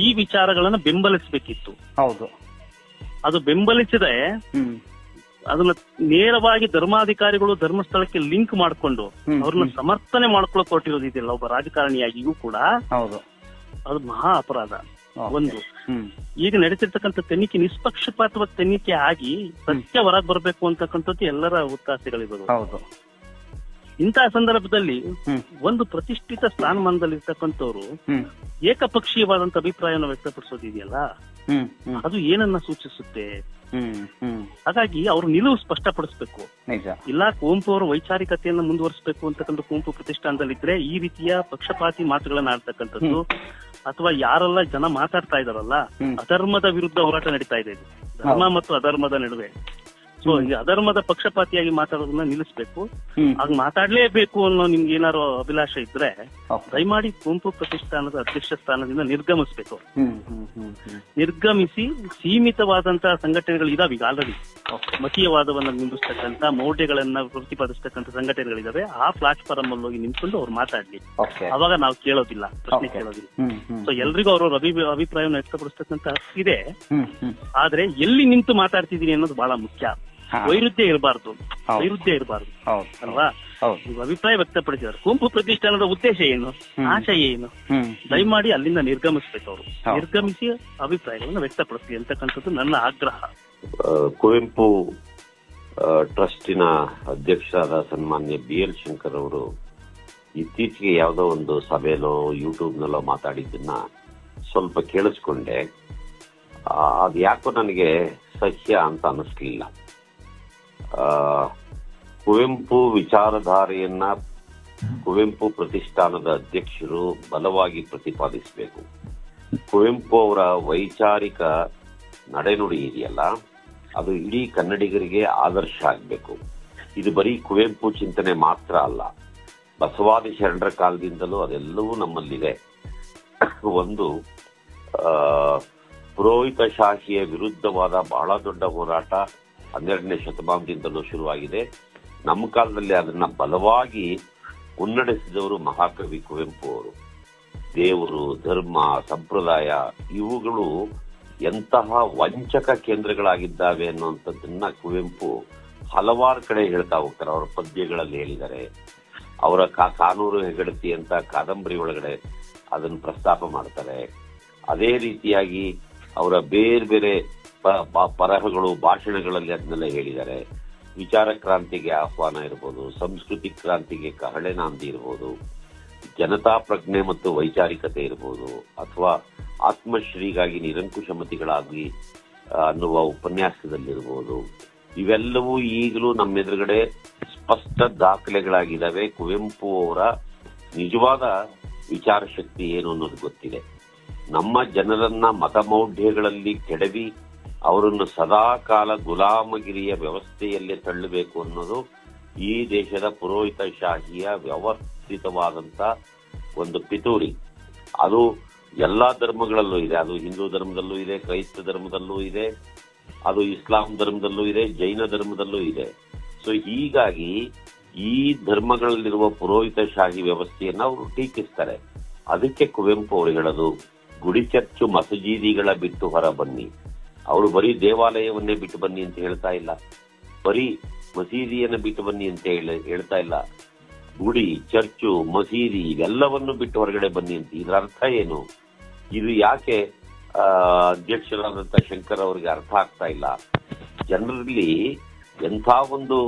ಈ ವಿಚಾರಗಳನ್ನ ಬೆಂಬಲಿಸಬೇಕಿತ್ತು. ಹೌದು. ಅದು ಬೆಂಬಲಿಸಿದೆ ಅದನ್ನ ನೇರವಾಗಿ ಧರ್ಮಾಧಿಕಾರಿಗಳು ಧರ್ಮಸ್ಥಳಕ್ಕೆ ಲಿಂಕ್ ಮಾಡಿಕೊಂಡು ಅವ್ರನ್ನ ಸಮರ್ಥನೆ ಮಾಡ್ಕೊಳಕ್ ಹೊರಟಿರೋದು ಇದೆಯಲ್ಲ ಒಬ್ಬ ರಾಜಕಾರಣಿಯಾಗಿಯೂ ಕೂಡ ಅದು ಮಹಾ ಅಪರಾಧ. ಒಂದು, ಈಗ ನಡೀತಿರ್ತಕ್ಕಂಥ ತನಿಖೆ ನಿಷ್ಪಕ್ಷಪಾತವಾಗಿ ತನಿಖೆ ಆಗಿ ಸತ್ಯ ಹೊರಗೆ ಬರ್ಬೇಕು ಅಂತಕ್ಕಂಥದ್ದು ಎಲ್ಲರ ಒತ್ತಾಸೆಗಳಿರೋದು. ಇಂತಹ ಸಂದರ್ಭದಲ್ಲಿ ಒಂದು ಪ್ರತಿಷ್ಠಿತ ಸ್ಥಾನಮಾನದಲ್ಲಿ ಇರ್ತಕ್ಕಂಥವ್ರು ಏಕಪಕ್ಷೀಯವಾದಂತ ಅಭಿಪ್ರಾಯವನ್ನು ವ್ಯಕ್ತಪಡಿಸೋದಿದೆಯಲ್ಲ, ಅದು ಏನನ್ನ ಸೂಚಿಸುತ್ತೆ? ಹಾಗಾಗಿ ಅವ್ರು ನಿಲುವು ಸ್ಪಷ್ಟಪಡಿಸ್ಬೇಕು. ಇಲ್ಲ ಕುವೆಂಪು ಅವರ ವೈಚಾರಿಕತೆಯನ್ನು ಮುಂದುವರಿಸಬೇಕು ಅಂತಕ್ಕಂಥ ಕುವೆಂಪು ಪ್ರತಿಷ್ಠಾನದಲ್ಲಿದ್ರೆ ಈ ರೀತಿಯ ಪಕ್ಷಪಾತಿ ಮಾತುಗಳನ್ನ ಆಡ್ತಕ್ಕಂಥದ್ದು, ಅಥವಾ ಯಾರೆಲ್ಲ ಜನ ಮಾತಾಡ್ತಾ ಇದಾರಲ್ಲ ಅಧರ್ಮದ ವಿರುದ್ಧ ಹೋರಾಟ ನಡೀತಾ ಇದೆ, ಧರ್ಮ ಮತ್ತು ಅಧರ್ಮದ ನಡುವೆ. ಸೊ ಈ ಅಧರ್ಮದ ಪಕ್ಷಪಾತಿಯಾಗಿ ಮಾತಾಡೋದನ್ನ ನಿಲ್ಲಿಸಬೇಕು. ಹಾಗೆ ಮಾತಾಡ್ಲೇಬೇಕು ಅನ್ನೋ ನಿಮ್ಗೆ ಏನಾರು ಅಭಿಲಾಷ ಇದ್ರೆ ದಯಮಾಡಿ ಕುವೆಂಪು ಪ್ರತಿಷ್ಠಾನದ ಅಧ್ಯಕ್ಷ ಸ್ಥಾನದಿಂದ ನಿರ್ಗಮಿಸಬೇಕು. ನಿರ್ಗಮಿಸಿ ಸೀಮಿತವಾದಂತಹ ಸಂಘಟನೆಗಳು ಇದಾವೆ ಈಗ ಆಲ್ರೆಡಿ. ಮತೀಯವಾದವನ್ನ ನಿಂದಿಸ್ತಕ್ಕಂಥ ಮೌಢ್ಯಗಳನ್ನ ಪ್ರತಿಪಾದಿಸ್ತಕ್ಕಂಥ ಸಂಘಟನೆಗಳಿದಾವೆ. ಆ ಪ್ಲಾಟ್ಫಾರ್ಮ್ ಅಲ್ಲಿ ಹೋಗಿ ನಿಂತ್ಕೊಂಡು ಅವ್ರು ಮಾತಾಡ್ಲಿ, ಅವಾಗ ನಾವು ಕೇಳೋದಿಲ್ಲ, ಪ್ರಶ್ನೆ ಕೇಳೋದಿಲ್ಲ. ಸೊ ಎಲ್ರಿಗೂ ಅವ್ರವ್ರ ಅಭಿಪ್ರಾಯವನ್ನು ವ್ಯಕ್ತಪಡಿಸ್ತಕ್ಕಂಥ ಹಕ್ಕಿದೆ. ಆದ್ರೆ ಎಲ್ಲಿ ನಿಂತು ಮಾತಾಡ್ತಿದೀನಿ ಅನ್ನೋದು ಬಹಳ ಮುಖ್ಯ. ವೈರುಧ್ಯ ಇರಬಾರ್ದು ಅಲ್ವಾ? ನೀವು ಅಭಿಪ್ರಾಯ ವ್ಯಕ್ತಪಡಿಸಿದ್ದಾರೆ. ಕುವೆಂಪು ಪ್ರತಿಷ್ಠಾನದ ಉದ್ದೇಶ ಏನು, ಆಶಯ ಏನು? ದಯಮಾಡಿ ಅಲ್ಲಿಂದ ನಿರ್ಗಮಿಸ್ಬೇಕು. ಅವರು ನಿರ್ಗಮಿಸಿ ಅಭಿಪ್ರಾಯಗಳನ್ನು ವ್ಯಕ್ತಪಡಿಸ್ಲಿ ಅಂತಕ್ಕಂಥದ್ದು ನನ್ನ ಆಗ್ರಹ. ಕುವೆಂಪು ಟ್ರಸ್ಟಿನ ಅಧ್ಯಕ್ಷರಾದ ಸನ್ಮಾನ್ಯ BL ಶಂಕರ್ ಅವರು ಇತ್ತೀಚೆಗೆ ಯಾವುದೋ ಒಂದು ಸಭೆಯಲ್ಲೋ ಯೂಟ್ಯೂಬ್ನಲ್ಲೋ ಮಾತಾಡಿದ್ದನ್ನ ಸ್ವಲ್ಪ ಕೇಳಿಸ್ಕೊಂಡೆ. ಅದು ಯಾಕೋ ನನಗೆ ಸಹ್ಯ ಅಂತ ಅನ್ನಿಸ್ಲಿಲ್ಲ. ಕುವೆಂಪು ವಿಚಾರಧಾರೆಯನ್ನ ಕುವೆಂಪು ಪ್ರತಿಷ್ಠಾನದ ಅಧ್ಯಕ್ಷರು ಬಲವಾಗಿ ಪ್ರತಿಪಾದಿಸಬೇಕು. ಕುವೆಂಪು ಅವರ ವೈಚಾರಿಕ ನಡೆನುಡಿ ಇದೆಯಲ್ಲ, ಅದು ಇಡೀ ಕನ್ನಡಿಗರಿಗೆ ಆದರ್ಶ ಆಗಬೇಕು. ಇದು ಬರೀ ಕುವೆಂಪು ಚಿಂತನೆ ಮಾತ್ರ ಅಲ್ಲ, ಬಸವಾದಿ ಶರಣರ ಕಾಲದಿಂದಲೂ ಅದೆಲ್ಲವೂ ನಮ್ಮಲ್ಲಿದೆ. ಒಂದು ಪುರೋಹಿತಶಾಹಿಯ ವಿರುದ್ಧವಾದ ಬಹಳ ದೊಡ್ಡ ಹೋರಾಟ 12ನೇ ಶತಮಾನದಿಂದಲೂ ಶುರುವಾಗಿದೆ. ನಮ್ಮ ಕಾಲದಲ್ಲಿ ಅದನ್ನ ಬಲವಾಗಿ ಮುನ್ನಡೆಸಿದವರು ಮಹಾಕವಿ ಕುವೆಂಪು ಅವರು. ದೇವರು, ಧರ್ಮ, ಸಂಪ್ರದಾಯ ಇವುಗಳು ಎಂತಹ ವಂಚಕ ಕೇಂದ್ರಗಳಾಗಿದ್ದಾವೆ ಅನ್ನುವಂಥದ್ದನ್ನ ಕುವೆಂಪು ಹಲವಾರು ಕಡೆ ಹೇಳ್ತಾ ಹೋಗ್ತಾರೆ. ಅವರ ಪದ್ಯಗಳಲ್ಲಿ ಹೇಳಿದ್ದಾರೆ. ಅವರ ಕಾನೂರು ಹೆಗಡತಿ ಅಂತ ಕಾದಂಬರಿ ಒಳಗಡೆ ಅದನ್ನು ಪ್ರಸ್ತಾಪ ಮಾಡ್ತಾರೆ. ಅದೇ ರೀತಿಯಾಗಿ ಅವರ ಬೇರೆ ಬೇರೆ ಬರಹಗಳು, ಭಾಷಣಗಳಲ್ಲಿ ಅದನ್ನೆಲ್ಲ ಹೇಳಿದ್ದಾರೆ. ವಿಚಾರ ಕ್ರಾಂತಿಗೆ ಆಹ್ವಾನ ಇರ್ಬೋದು, ಸಂಸ್ಕೃತಿ ಕ್ರಾಂತಿಗೆ ಕಹಳೆ ನಾಂದಿ ಇರ್ಬೋದು, ಜನತಾ ಪ್ರಜ್ಞೆ ಮತ್ತು ವೈಚಾರಿಕತೆ ಇರ್ಬೋದು, ಅಥವಾ ಆತ್ಮಶ್ರೀಗಾಗಿ ನಿರಂಕುಶಮತಿಗಳಾಗಿ ಅನ್ನುವ ಉಪನ್ಯಾಸದಲ್ಲಿರ್ಬೋದು. ಇವೆಲ್ಲವೂ ಈಗಲೂ ನಮ್ಮೆದುರುಗಡೆ ಸ್ಪಷ್ಟ ದಾಖಲೆಗಳಾಗಿದ್ದಾವೆ. ಕುವೆಂಪು ಅವರ ನಿಜವಾದ ವಿಚಾರ ಶಕ್ತಿ ಏನು ಅನ್ನೋದು ಗೊತ್ತಿದೆ. ನಮ್ಮ ಜನರನ್ನ ಮತಮೌಢ್ಯಗಳಲ್ಲಿ ಕೆಡವಿ ಅವರನ್ನು ಸದಾ ಕಾಲ ಗುಲಾಮಗಿರಿಯ ವ್ಯವಸ್ಥೆಯಲ್ಲೇ ತಳ್ಳಬೇಕು ಅನ್ನೋದು ಈ ದೇಶದ ಪುರೋಹಿತಶಾಹಿಯ ವ್ಯವಸ್ಥಿತವಾದಂತ ಒಂದು ಪಿತೂರಿ. ಅದು ಎಲ್ಲಾ ಧರ್ಮಗಳಲ್ಲೂ ಇದೆ. ಅದು ಹಿಂದೂ ಧರ್ಮದಲ್ಲೂ ಇದೆ, ಕ್ರೈಸ್ತ ಧರ್ಮದಲ್ಲೂ ಇದೆ, ಅದು ಇಸ್ಲಾಂ ಧರ್ಮದಲ್ಲೂ ಇದೆ, ಜೈನ ಧರ್ಮದಲ್ಲೂ ಇದೆ. ಸೊ ಹೀಗಾಗಿ ಈ ಧರ್ಮಗಳಲ್ಲಿರುವ ಪುರೋಹಿತಶಾಹಿ ವ್ಯವಸ್ಥೆಯನ್ನ ಅವರು ಟೀಕಿಸ್ತಾರೆ. ಅದಕ್ಕೆ ಕುವೆಂಪು ಅವರು ಹೇಳೋದು, ಗುಡಿ ಚರ್ಚು ಮಸೀದಿಗಳ ಬಿಟ್ಟು ಹೊರ ಬನ್ನಿ. ಅವರು ಬರೀ ದೇವಾಲಯವನ್ನೇ ಬಿಟ್ಟು ಬನ್ನಿ ಅಂತ ಹೇಳ್ತಾ ಇಲ್ಲ, ಬರೀ ಮಸೀದಿಯನ್ನ ಬಿಟ್ಟು ಬನ್ನಿ ಅಂತ ಹೇಳ್ತಾ ಇಲ್ಲ. ಗುಡಿ, ಚರ್ಚು, ಮಸೀದಿ ಇವೆಲ್ಲವನ್ನು ಬಿಟ್ಟು ಹೊರಗಡೆ ಬನ್ನಿ ಅಂತ. ಇದರ ಅರ್ಥ ಏನು? ಇದು ಯಾಕೆ ಅಧ್ಯಕ್ಷರಾದಂತ ಶಂಕರ್ ಅವರಿಗೆ ಅರ್ಥ ಆಗ್ತಾ ಇಲ್ಲ? ಜನರಲ್ಲಿ ಎಂಥ ಒಂದು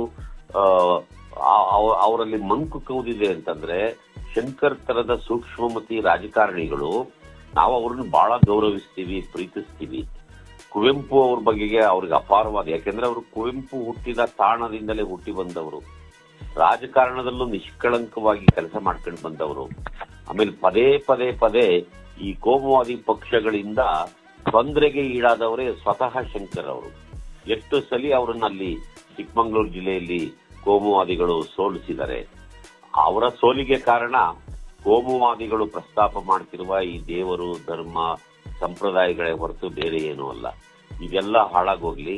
ಅವರಲ್ಲಿ ಮಂಕು ಕೌದಿದೆ ಅಂತಂದ್ರೆ, ಶಂಕರ್ ತರದ ಸೂಕ್ಷ್ಮಮತಿ ರಾಜಕಾರಣಿಗಳು ನಾವು ಅವ್ರನ್ನ ಬಹಳ ಗೌರವಿಸ್ತೀವಿ, ಪ್ರೀತಿಸ್ತೀವಿ. ಕುವೆಂಪು ಅವ್ರ ಬಗೆಗೆ ಅವ್ರಿಗೆ ಅಪಾರವಾದ, ಯಾಕೆಂದ್ರೆ ಅವರು ಕುವೆಂಪು ಹುಟ್ಟಿದ ತಾಣದಿಂದಲೇ ಹುಟ್ಟಿ ಬಂದವರು, ರಾಜಕಾರಣದಲ್ಲೂ ನಿಷ್ಕಳಂಕವಾಗಿ ಕೆಲಸ ಮಾಡ್ಕೊಂಡು ಬಂದವರು. ಆಮೇಲೆ ಪದೇ ಪದೇ ಪದೇ ಈ ಕೋಮುವಾದಿ ಪಕ್ಷಗಳಿಂದ ತೊಂದರೆಗೆ ಈಡಾದವರೇ ಸ್ವತಃ ಶಂಕರ್ ಅವರು. ಎಷ್ಟು ಸಲಿ ಅವರನ್ನ ಅಲ್ಲಿ ಚಿಕ್ಕಮಗಳೂರು ಜಿಲ್ಲೆಯಲ್ಲಿ ಕೋಮುವಾದಿಗಳು ಸೋಲಿಸಿದ್ದಾರೆ. ಅವರ ಸೋಲಿಗೆ ಕಾರಣ ಕೋಮುವಾದಿಗಳು ಪ್ರಸ್ತಾಪ ಮಾಡ್ತಿರುವ ಈ ದೇವರು, ಧರ್ಮ, ಸಂಪ್ರದಾಯಗಳೇ ಹೊರತು ಬೇರೆ ಏನೂ ಅಲ್ಲ. ಇದೆಲ್ಲ ಹಾಳಾಗೋಗ್ಲಿ.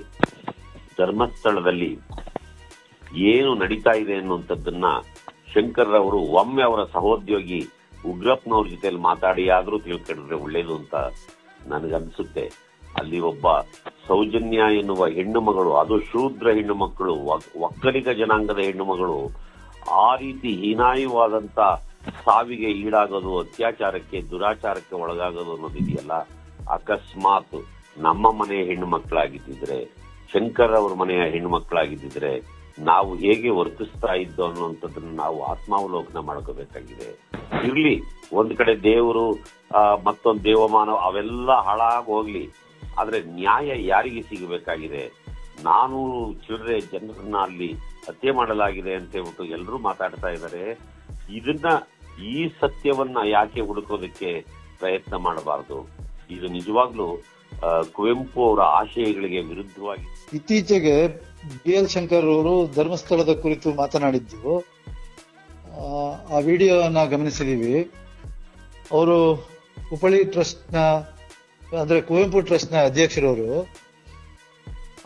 ಧರ್ಮಸ್ಥಳದಲ್ಲಿ ಏನು ನಡೀತಾ ಇದೆ ಅನ್ನುವಂಥದ್ದನ್ನ ಶಂಕರ್ ಅವರು ಒಮ್ಮೆ ಅವರ ಸಹೋದ್ಯೋಗಿ ಉಗ್ರಪ್ಪನವ್ರ ಜೊತೆಯಲ್ಲಿ ಮಾತಾಡಿ ಆದ್ರೂ ತಿಳ್ಕೊಂಡ್ರೆ ಒಳ್ಳೇದು ಅಂತ ನನಗನ್ಸುತ್ತೆ. ಅಲ್ಲಿ ಒಬ್ಬ ಸೌಜನ್ಯ ಎನ್ನುವ ಹೆಣ್ಣು ಮಗಳು, ಅದು ಶೂದ್ರ ಹೆಣ್ಣು ಮಕ್ಕಳು, ಒಕ್ಕಲಿಗ ಜನಾಂಗದ ಹೆಣ್ಣು ಮಗಳು ಆ ರೀತಿ ಹೀನಾಯವಾದಂತ ಸಾವಿಗೆ ಈಡಾಗೋದು, ಅತ್ಯಾಚಾರಕ್ಕೆ ದುರಾಚಾರಕ್ಕೆ ಒಳಗಾಗೋದು ಅನ್ನೋದಿದೆಯಲ್ಲ, ಅಕಸ್ಮಾತ್ ನಮ್ಮ ಮನೆಯ ಹೆಣ್ಣು ಮಕ್ಕಳಾಗಿದ್ದಿದ್ರೆ, ಶಂಕರ್ ಅವ್ರ ಮನೆಯ ಹೆಣ್ಣು ಮಕ್ಕಳಾಗಿದ್ದಿದ್ರೆ ನಾವು ಹೇಗೆ ವರ್ತಿಸ್ತಾ ಇದ್ದೋ ಅನ್ನುವಂಥದ್ದನ್ನ ನಾವು ಆತ್ಮಾವಲೋಕನ ಮಾಡ್ಕೋಬೇಕಾಗಿದೆ. ಇರ್ಲಿ, ಒಂದ್ ಕಡೆ ದೇವರು ಮತ್ತೊಂದು ದೇವಮಾನ ಅವೆಲ್ಲ ಹಾಳಾಗಿ ಹೋಗ್ಲಿ, ಆದ್ರೆ ನ್ಯಾಯ ಯಾರಿಗೆ ಸಿಗಬೇಕಾಗಿದೆ? 400 ಚಿಲ್ಲರೆ ಜನರನ್ನ ಅಲ್ಲಿ ಹತ್ಯೆ ಮಾಡಲಾಗಿದೆ ಅಂತ ಹೇಳ್ಬಿಟ್ಟು ಎಲ್ಲರೂ ಮಾತಾಡ್ತಾ ಇದ್ದಾರೆ. ಈ ಸತ್ಯವನ್ನ ಯಾಕೆ ಹುಡುಕೋದಕ್ಕೆ ಪ್ರಯತ್ನ ಮಾಡಬಾರದು? ಇದು ನಿಜವಾಗ್ಲೂ ಕುವೆಂಪು ಅವರ ಆಶಯಗಳಿಗೆ ವಿರುದ್ಧವಾಗಿ. ಇತ್ತೀಚೆಗೆ BL ಶಂಕರ್ ಅವರು ಧರ್ಮಸ್ಥಳದ ಕುರಿತು ಮಾತನಾಡಿದ್ದು, ಆ ವಿಡಿಯೋನ ಗಮನಿಸಿದೀವಿ. ಅವರು ಹುಬ್ಬಳ್ಳಿ ಟ್ರಸ್ಟ್ನ ಅಂದ್ರೆ ಕುವೆಂಪು ಟ್ರಸ್ಟ್ನ ಅಧ್ಯಕ್ಷರವರು.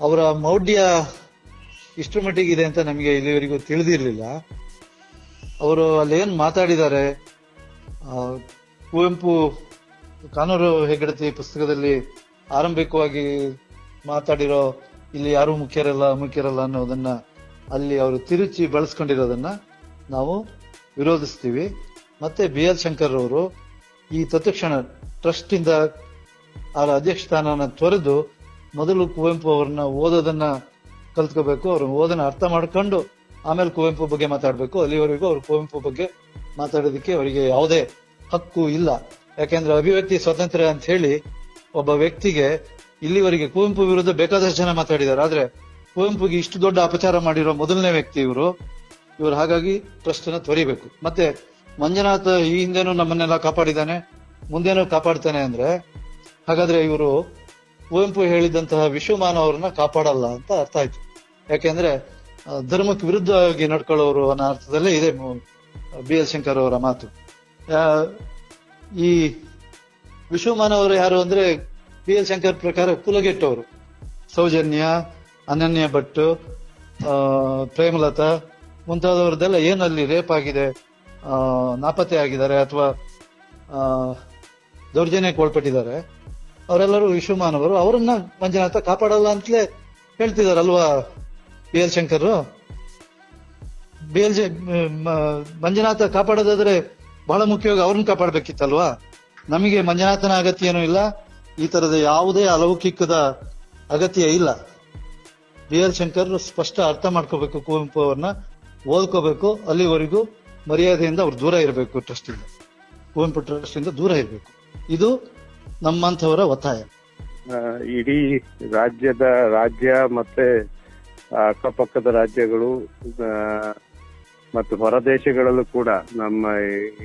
ಅವರ ಮೌಢ್ಯ ಇಷ್ಟರ ಮಟ್ಟಿಗಿದೆ ಅಂತ ನಮಗೆ ಇಲ್ಲಿವರೆಗೂ ತಿಳಿದಿರಲಿಲ್ಲ. ಅವರು ಅಲ್ಲೇನ್ ಮಾತಾಡಿದ್ದಾರೆ, ಕುವೆಂಪು ಕಾನೂರು ಹೆಗ್ಗಡತಿ ಪುಸ್ತಕದಲ್ಲಿ ಆರಂಭಿಕವಾಗಿ ಮಾತಾಡಿರೋ ಇಲ್ಲಿ ಯಾರು ಮುಖ್ಯರಲ್ಲ ಅನ್ನೋದನ್ನ ಅಲ್ಲಿ ಅವರು ತಿರುಚಿ ಬಳಸ್ಕೊಂಡಿರೋದನ್ನ ನಾವು ವಿರೋಧಿಸ್ತೀವಿ. ಮತ್ತೆ BL ಶಂಕರ್ ಅವರು ಈ ತತ್ಕ್ಷಣ ಟ್ರಸ್ಟ್ ಇಂದ ಅವರ ಅಧ್ಯಕ್ಷ ಸ್ಥಾನನ ತೊರೆದು ಮೊದಲು ಕುವೆಂಪು ಅವ್ರನ್ನ ಓದೋದನ್ನ ಕಲ್ತ್ಕೋಬೇಕು, ಅವ್ರ ಓದನ್ನ ಅರ್ಥ ಮಾಡ್ಕೊಂಡು ಆಮೇಲೆ ಕುವೆಂಪು ಬಗ್ಗೆ ಮಾತಾಡ್ಬೇಕು. ಅಲ್ಲಿವರೆಗೂ ಅವ್ರು ಕುವೆಂಪು ಬಗ್ಗೆ ಮಾತಾಡೋದಕ್ಕೆ ಅವರಿಗೆ ಯಾವುದೇ ಹಕ್ಕು ಇಲ್ಲ. ಯಾಕೆಂದ್ರೆ ಅಭಿವ್ಯಕ್ತಿ ಸ್ವಾತಂತ್ರ್ಯ ಅಂತ ಹೇಳಿ ಒಬ್ಬ ವ್ಯಕ್ತಿಗೆ ಇಲ್ಲಿವರೆಗೆ ಕುವೆಂಪು ವಿರುದ್ಧ ಬೇಕಾದಷ್ಟು ಜನ ಮಾತಾಡಿದ್ದಾರೆ, ಆದ್ರೆ ಕುವೆಂಪುಗೆ ಇಷ್ಟು ದೊಡ್ಡ ಅಪಚಾರ ಮಾಡಿರೋ ಮೊದಲನೇ ವ್ಯಕ್ತಿ ಇವರು. ಹಾಗಾಗಿ ಟ್ರಸ್ಟ್ ಅನ್ನ ತೊರಿಬೇಕು. ಮತ್ತೆ ಮಂಜುನಾಥ್ ಈ ಹಿಂದೆನೂ ನಮ್ಮನ್ನೆಲ್ಲ ಕಾಪಾಡಿದ್ದಾನೆ, ಮುಂದೇನೂ ಕಾಪಾಡ್ತಾನೆ ಅಂದ್ರೆ ಹಾಗಾದ್ರೆ ಇವರು ಕುವೆಂಪು ಹೇಳಿದಂತಹ ವಿಶ್ವಮಾನ ಅವ್ರನ್ನ ಕಾಪಾಡಲ್ಲ ಅಂತ ಅರ್ಥ ಆಯ್ತು. ಯಾಕೆಂದ್ರೆ ಧರ್ಮಕ್ಕೆ ವಿರುದ್ಧವಾಗಿ ನಡ್ಕೊಳ್ಳೋರು ಅನ್ನೋ ಅರ್ಥದಲ್ಲೇ ಇದೆ BL ಶಂಕರ್ ಅವರ ಮಾತು. ಈ ವಿಶ್ವಮಾನ ಅವರು ಯಾರು ಅಂದ್ರೆ BL ಶಂಕರ್ ಪ್ರಕಾರ ಕುಲಗೆಟ್ಟವರು. ಸೌಜನ್ಯ, ಅನನ್ಯ ಭಟ್, ಪ್ರೇಮಲತಾ ಮುಂತಾದವರದೆಲ್ಲ ಏನಲ್ಲಿ ರೇಪ್ ಆಗಿದೆ, ನಾಪತ್ತೆ ಆಗಿದ್ದಾರೆ ಅಥವಾ ದೌರ್ಜನ್ಯಕ್ಕೆ ಒಳಪಟ್ಟಿದ್ದಾರೆ, ಅವರೆಲ್ಲರೂ ವಿಶ್ವಮಾನವರು. ಅವರನ್ನ ಮಂಜುನಾಥ ಕಾಪಾಡಲ್ಲ ಅಂತಲೇ ಹೇಳ್ತಿದಾರಲ್ವಾ BL ಶಂಕರ್. ಮಂಜುನಾಥ ಕಾಪಾಡೋದಾದ್ರೆ ಬಹಳ ಮುಖ್ಯವಾಗಿ ಅವ್ರನ್ನ ಕಾಪಾಡ್ಬೇಕಿತ್ತಲ್ವಾ. ನಮಗೆ ಮಂಜುನಾಥನ ಅಗತ್ಯ ಏನೂ ಇಲ್ಲ, ಈ ತರದ ಯಾವುದೇ ಅಲೌಕಿಕದ ಅಗತ್ಯ ಇಲ್ಲ. BL ಶಂಕರ್ ಸ್ಪಷ್ಟ ಅರ್ಥ ಮಾಡ್ಕೋಬೇಕು, ಕುವೆಂಪು ಅವ್ರನ್ನ ಓದ್ಕೋಬೇಕು. ಅಲ್ಲಿವರೆಗೂ ಮರ್ಯಾದೆಯಿಂದ ಅವ್ರು ದೂರ ಇರಬೇಕು, ಟ್ರಸ್ಟ್ ಇಂದ, ಕುವೆಂಪು ಟ್ರಸ್ಟ್ ಇಂದ ದೂರ ಇರಬೇಕು. ಇದು ನಮ್ಮಂಥವರ ಒತ್ತಾಯ. ಇಡೀ ರಾಜ್ಯ ಮತ್ತೆ ಅಕ್ಕಪಕ್ಕದ ರಾಜ್ಯಗಳು ಮತ್ತು ಹೊರದೇಶಗಳಲ್ಲೂ ಕೂಡ, ನಮ್ಮ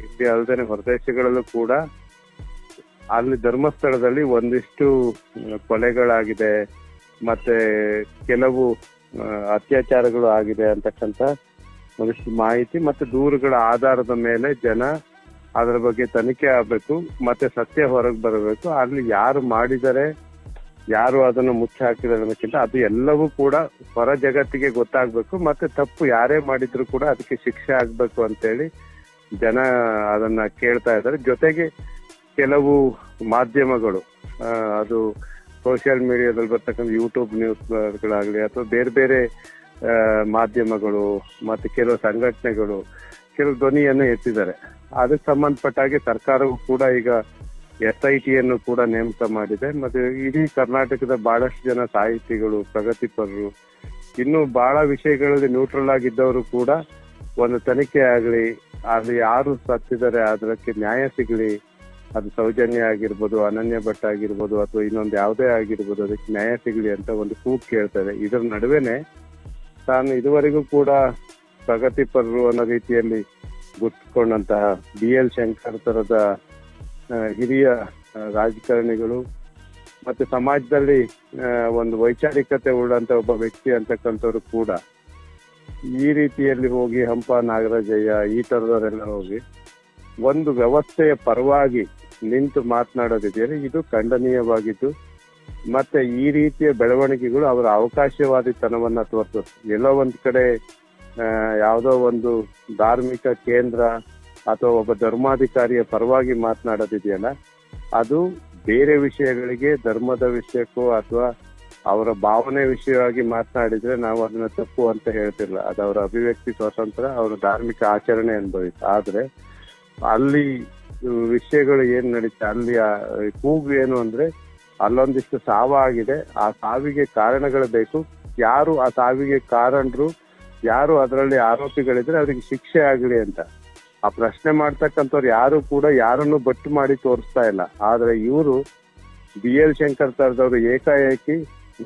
ಇಂಡಿಯಾ ಅಲ್ಲದೆ ಹೊರದೇಶಗಳಲ್ಲೂ ಕೂಡ ಅಲ್ಲಿ ಧರ್ಮಸ್ಥಳದಲ್ಲಿ ಒಂದಿಷ್ಟು ಕೊಲೆಗಳಾಗಿದೆ, ಮತ್ತೆ ಕೆಲವು ಅತ್ಯಾಚಾರಗಳು ಆಗಿದೆ ಅಂತಕ್ಕಂಥ ಒಂದಿಷ್ಟು ಮಾಹಿತಿ ಮತ್ತೆ ದೂರುಗಳ ಆಧಾರದ ಮೇಲೆ ಜನ ಅದರ ಬಗ್ಗೆ ತನಿಖೆ ಆಗ್ಬೇಕು, ಮತ್ತೆ ಸತ್ಯ ಹೊರಗೆ ಬರಬೇಕು. ಅಲ್ಲಿ ಯಾರು ಮಾಡಿದರೆ, ಯಾರು ಅದನ್ನು ಮುಚ್ಚಿ ಹಾಕಿದ್ದಾರೆ ಅನ್ನೋಕ್ಕಿಂತ ಅದು ಎಲ್ಲವೂ ಕೂಡ ಹೊರ ಜಗತ್ತಿಗೆ ಗೊತ್ತಾಗ್ಬೇಕು. ಮತ್ತೆ ತಪ್ಪು ಯಾರೇ ಮಾಡಿದ್ರು ಕೂಡ ಅದಕ್ಕೆ ಶಿಕ್ಷೆ ಆಗ್ಬೇಕು ಅಂತೇಳಿ ಜನ ಅದನ್ನ ಕೇಳ್ತಾ ಇದ್ದಾರೆ. ಜೊತೆಗೆ ಕೆಲವು ಮಾಧ್ಯಮಗಳು, ಅದು ಸೋಷಿಯಲ್ ಮೀಡಿಯಾದಲ್ಲಿ ಬರ್ತಕ್ಕಂಥ ಯೂಟ್ಯೂಬ್ ನ್ಯೂಸ್ಗಳಾಗ್ಲಿ ಅಥವಾ ಬೇರೆ ಬೇರೆ ಮಾಧ್ಯಮಗಳು ಮತ್ತೆ ಕೆಲವು ಸಂಘಟನೆಗಳು ಕೆಲವು ಧ್ವನಿಯನ್ನು ಎತ್ತಿದ್ದಾರೆ. ಅದಕ್ಕೆ ಸಂಬಂಧಪಟ್ಟ ಹಾಗೆ ಸರ್ಕಾರವು ಕೂಡ ಈಗ SITಯನ್ನು ಕೂಡ ನೇಮಕ ಮಾಡಿದೆ. ಮತ್ತೆ ಇಡೀ ಕರ್ನಾಟಕದ ಬಹಳಷ್ಟು ಜನ ಸಾಹಿತಿಗಳು, ಪ್ರಗತಿಪರರು, ಇನ್ನು ಬಹಳ ವಿಷಯಗಳಲ್ಲಿ ನ್ಯೂಟ್ರಲ್ ಆಗಿದ್ದವರು ಕೂಡ ಒಂದು ತನಿಖೆ ಆಗ್ಲಿ, ಅಲ್ಲಿ ಯಾರು ಸತ್ತಿದ್ದಾರೆ ಅದಕ್ಕೆ ನ್ಯಾಯ ಸಿಗ್ಲಿ, ಅದು ಸೌಜನ್ಯ ಆಗಿರ್ಬೋದು, ಅನನ್ಯ ಭಟ್ ಆಗಿರ್ಬೋದು ಅಥವಾ ಇನ್ನೊಂದು ಯಾವುದೇ ಆಗಿರ್ಬೋದು, ಅದಕ್ಕೆ ನ್ಯಾಯ ಸಿಗ್ಲಿ ಅಂತ ಒಂದು ಕೂಗು ಕೇಳ್ತಾರೆ. ಇದರ ನಡುವೆನೆ ತಾನು ಇದುವರೆಗೂ ಕೂಡ ಪ್ರಗತಿಪರರು ಅನ್ನೋ ರೀತಿಯಲ್ಲಿ ಗುರ್ತಿಕೊಂಡಂತಹ BL ಶಂಕರ್ ತರದ ಹಿರಿಯ ರಾಜಕಾರಣಿಗಳು ಮತ್ತೆ ಸಮಾಜದಲ್ಲಿ ಒಂದು ವೈಚಾರಿಕತೆ ಉಳ್ಳಂತ ಒಬ್ಬ ವ್ಯಕ್ತಿ ಅಂತಕ್ಕಂಥವ್ರು ಕೂಡ ಈ ರೀತಿಯಲ್ಲಿ ಹೋಗಿ ಹಂಪ ನಾಗರಾಜಯ್ಯ ಈ ತರದವರೆಲ್ಲ ಹೋಗಿ ಒಂದು ವ್ಯವಸ್ಥೆಯ ಪರವಾಗಿ ನಿಂತು ಮಾತನಾಡೋದಿದೆಯಲ್ಲ, ಇದು ಖಂಡನೀಯವಾಗಿದ್ದು ಮತ್ತೆ ಈ ರೀತಿಯ ಬೆಳವಣಿಗೆಗಳು ಅವರ ಅವಕಾಶವಾದಿತನವನ್ನ ತೋರಿತು. ಎಲ್ಲೋ ಒಂದ್ ಕಡೆ ಯಾವುದೋ ಒಂದು ಧಾರ್ಮಿಕ ಕೇಂದ್ರ ಅಥವಾ ಒಬ್ಬ ಧರ್ಮಾಧಿಕಾರಿಯ ಪರವಾಗಿ ಮಾತನಾಡೋದಿದೆಯಲ್ಲ, ಅದು ಬೇರೆ ವಿಷಯಗಳಿಗೆ, ಧರ್ಮದ ವಿಷಯಕ್ಕೂ ಅಥವಾ ಅವರ ಭಾವನೆ ವಿಷಯವಾಗಿ ಮಾತನಾಡಿದ್ರೆ ನಾವು ಅದನ್ನ ತಪ್ಪು ಅಂತ ಹೇಳ್ತಿಲ್ಲ. ಅದು ಅವರ ಅಭಿವ್ಯಕ್ತಿ ಸ್ವಾತಂತ್ರ್ಯ, ಅವರ ಧಾರ್ಮಿಕ ಆಚರಣೆ ಅನುಭವಿತ. ಆದ್ರೆ ಅಲ್ಲಿ ವಿಷಯಗಳು ಏನ್ ನಡೀತಾ, ಅಲ್ಲಿ ಕೂಗು ಏನು ಅಂದ್ರೆ ಅಲ್ಲೊಂದಿಷ್ಟು ಸಾವಾಗಿದೆ, ಆ ಸಾವಿಗೆ ಕಾರಣಗಳು ಬೇಕು, ಯಾರು ಆ ಸಾವಿಗೆ ಕಾರಣರು, ಯಾರು ಅದರಲ್ಲಿ ಆರೋಪಿಗಳಿದ್ರೆ ಅವ್ರಿಗೆ ಶಿಕ್ಷೆ ಆಗಲಿ ಅಂತ. ಆ ಪ್ರಶ್ನೆ ಮಾಡ್ತಕ್ಕಂಥವ್ರು ಯಾರು ಕೂಡ ಯಾರನ್ನು ಬಟ್ಟು ಮಾಡಿ ತೋರಿಸ್ತಾ ಇಲ್ಲ. ಆದ್ರೆ ಇವರು BL ಶಂಕರ್ ತರದವರು ಏಕಾಏಕಿ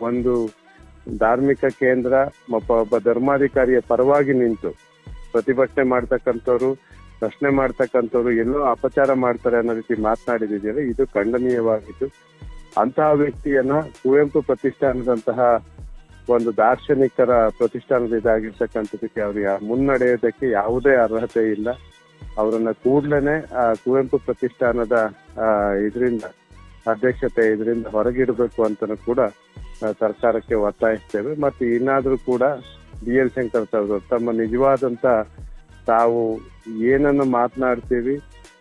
ಒಂದು ಧಾರ್ಮಿಕ ಕೇಂದ್ರ ಒಬ್ಬ ಧರ್ಮಾಧಿಕಾರಿಯ ಪರವಾಗಿ ನಿಂತು ಪ್ರತಿಭಟನೆ ಮಾಡ್ತಕ್ಕಂಥವ್ರು, ಪ್ರಶ್ನೆ ಮಾಡ್ತಕ್ಕಂಥವ್ರು ಎಲ್ಲೋ ಅಪಚಾರ ಮಾಡ್ತಾರೆ ಅನ್ನೋ ರೀತಿ ಮಾತನಾಡಿದಿದೆಯಲ್ಲ, ಇದು ಖಂಡನೀಯವಾಗಿತ್ತು. ಅಂತಹ ವ್ಯಕ್ತಿಯನ್ನ ಕುವೆಂಪು ಪ್ರತಿಷ್ಠಾನದಂತಹ ಒಂದು ದಾರ್ಶನಿಕರ ಪ್ರತಿಷ್ಠಾನದ ಇದಾಗಿರ್ತಕ್ಕಂಥದಕ್ಕೆ ಅವ್ರಿಗೆ ಮುನ್ನಡೆಯೋದಕ್ಕೆ ಯಾವುದೇ ಅರ್ಹತೆ ಇಲ್ಲ. ಅವರನ್ನ ಕೂಡ್ಲೇನೆ ಕುವೆಂಪು ಪ್ರತಿಷ್ಠಾನದ ಇದರಿಂದ ಅಧ್ಯಕ್ಷತೆ ಇದರಿಂದ ಹೊರಗಿಡಬೇಕು ಅಂತನೂ ಕೂಡ ಸರ್ಕಾರಕ್ಕೆ ಒತ್ತಾಯಿಸ್ತೇವೆ. ಮತ್ತೆ ಇನ್ನಾದ್ರೂ ಕೂಡ BL ಶಂಕರ್ ಅವರು ತಮ್ಮ ನಿಜವಾದಂತ ತಾವು ಏನನ್ನು ಮಾತನಾಡ್ತೀವಿ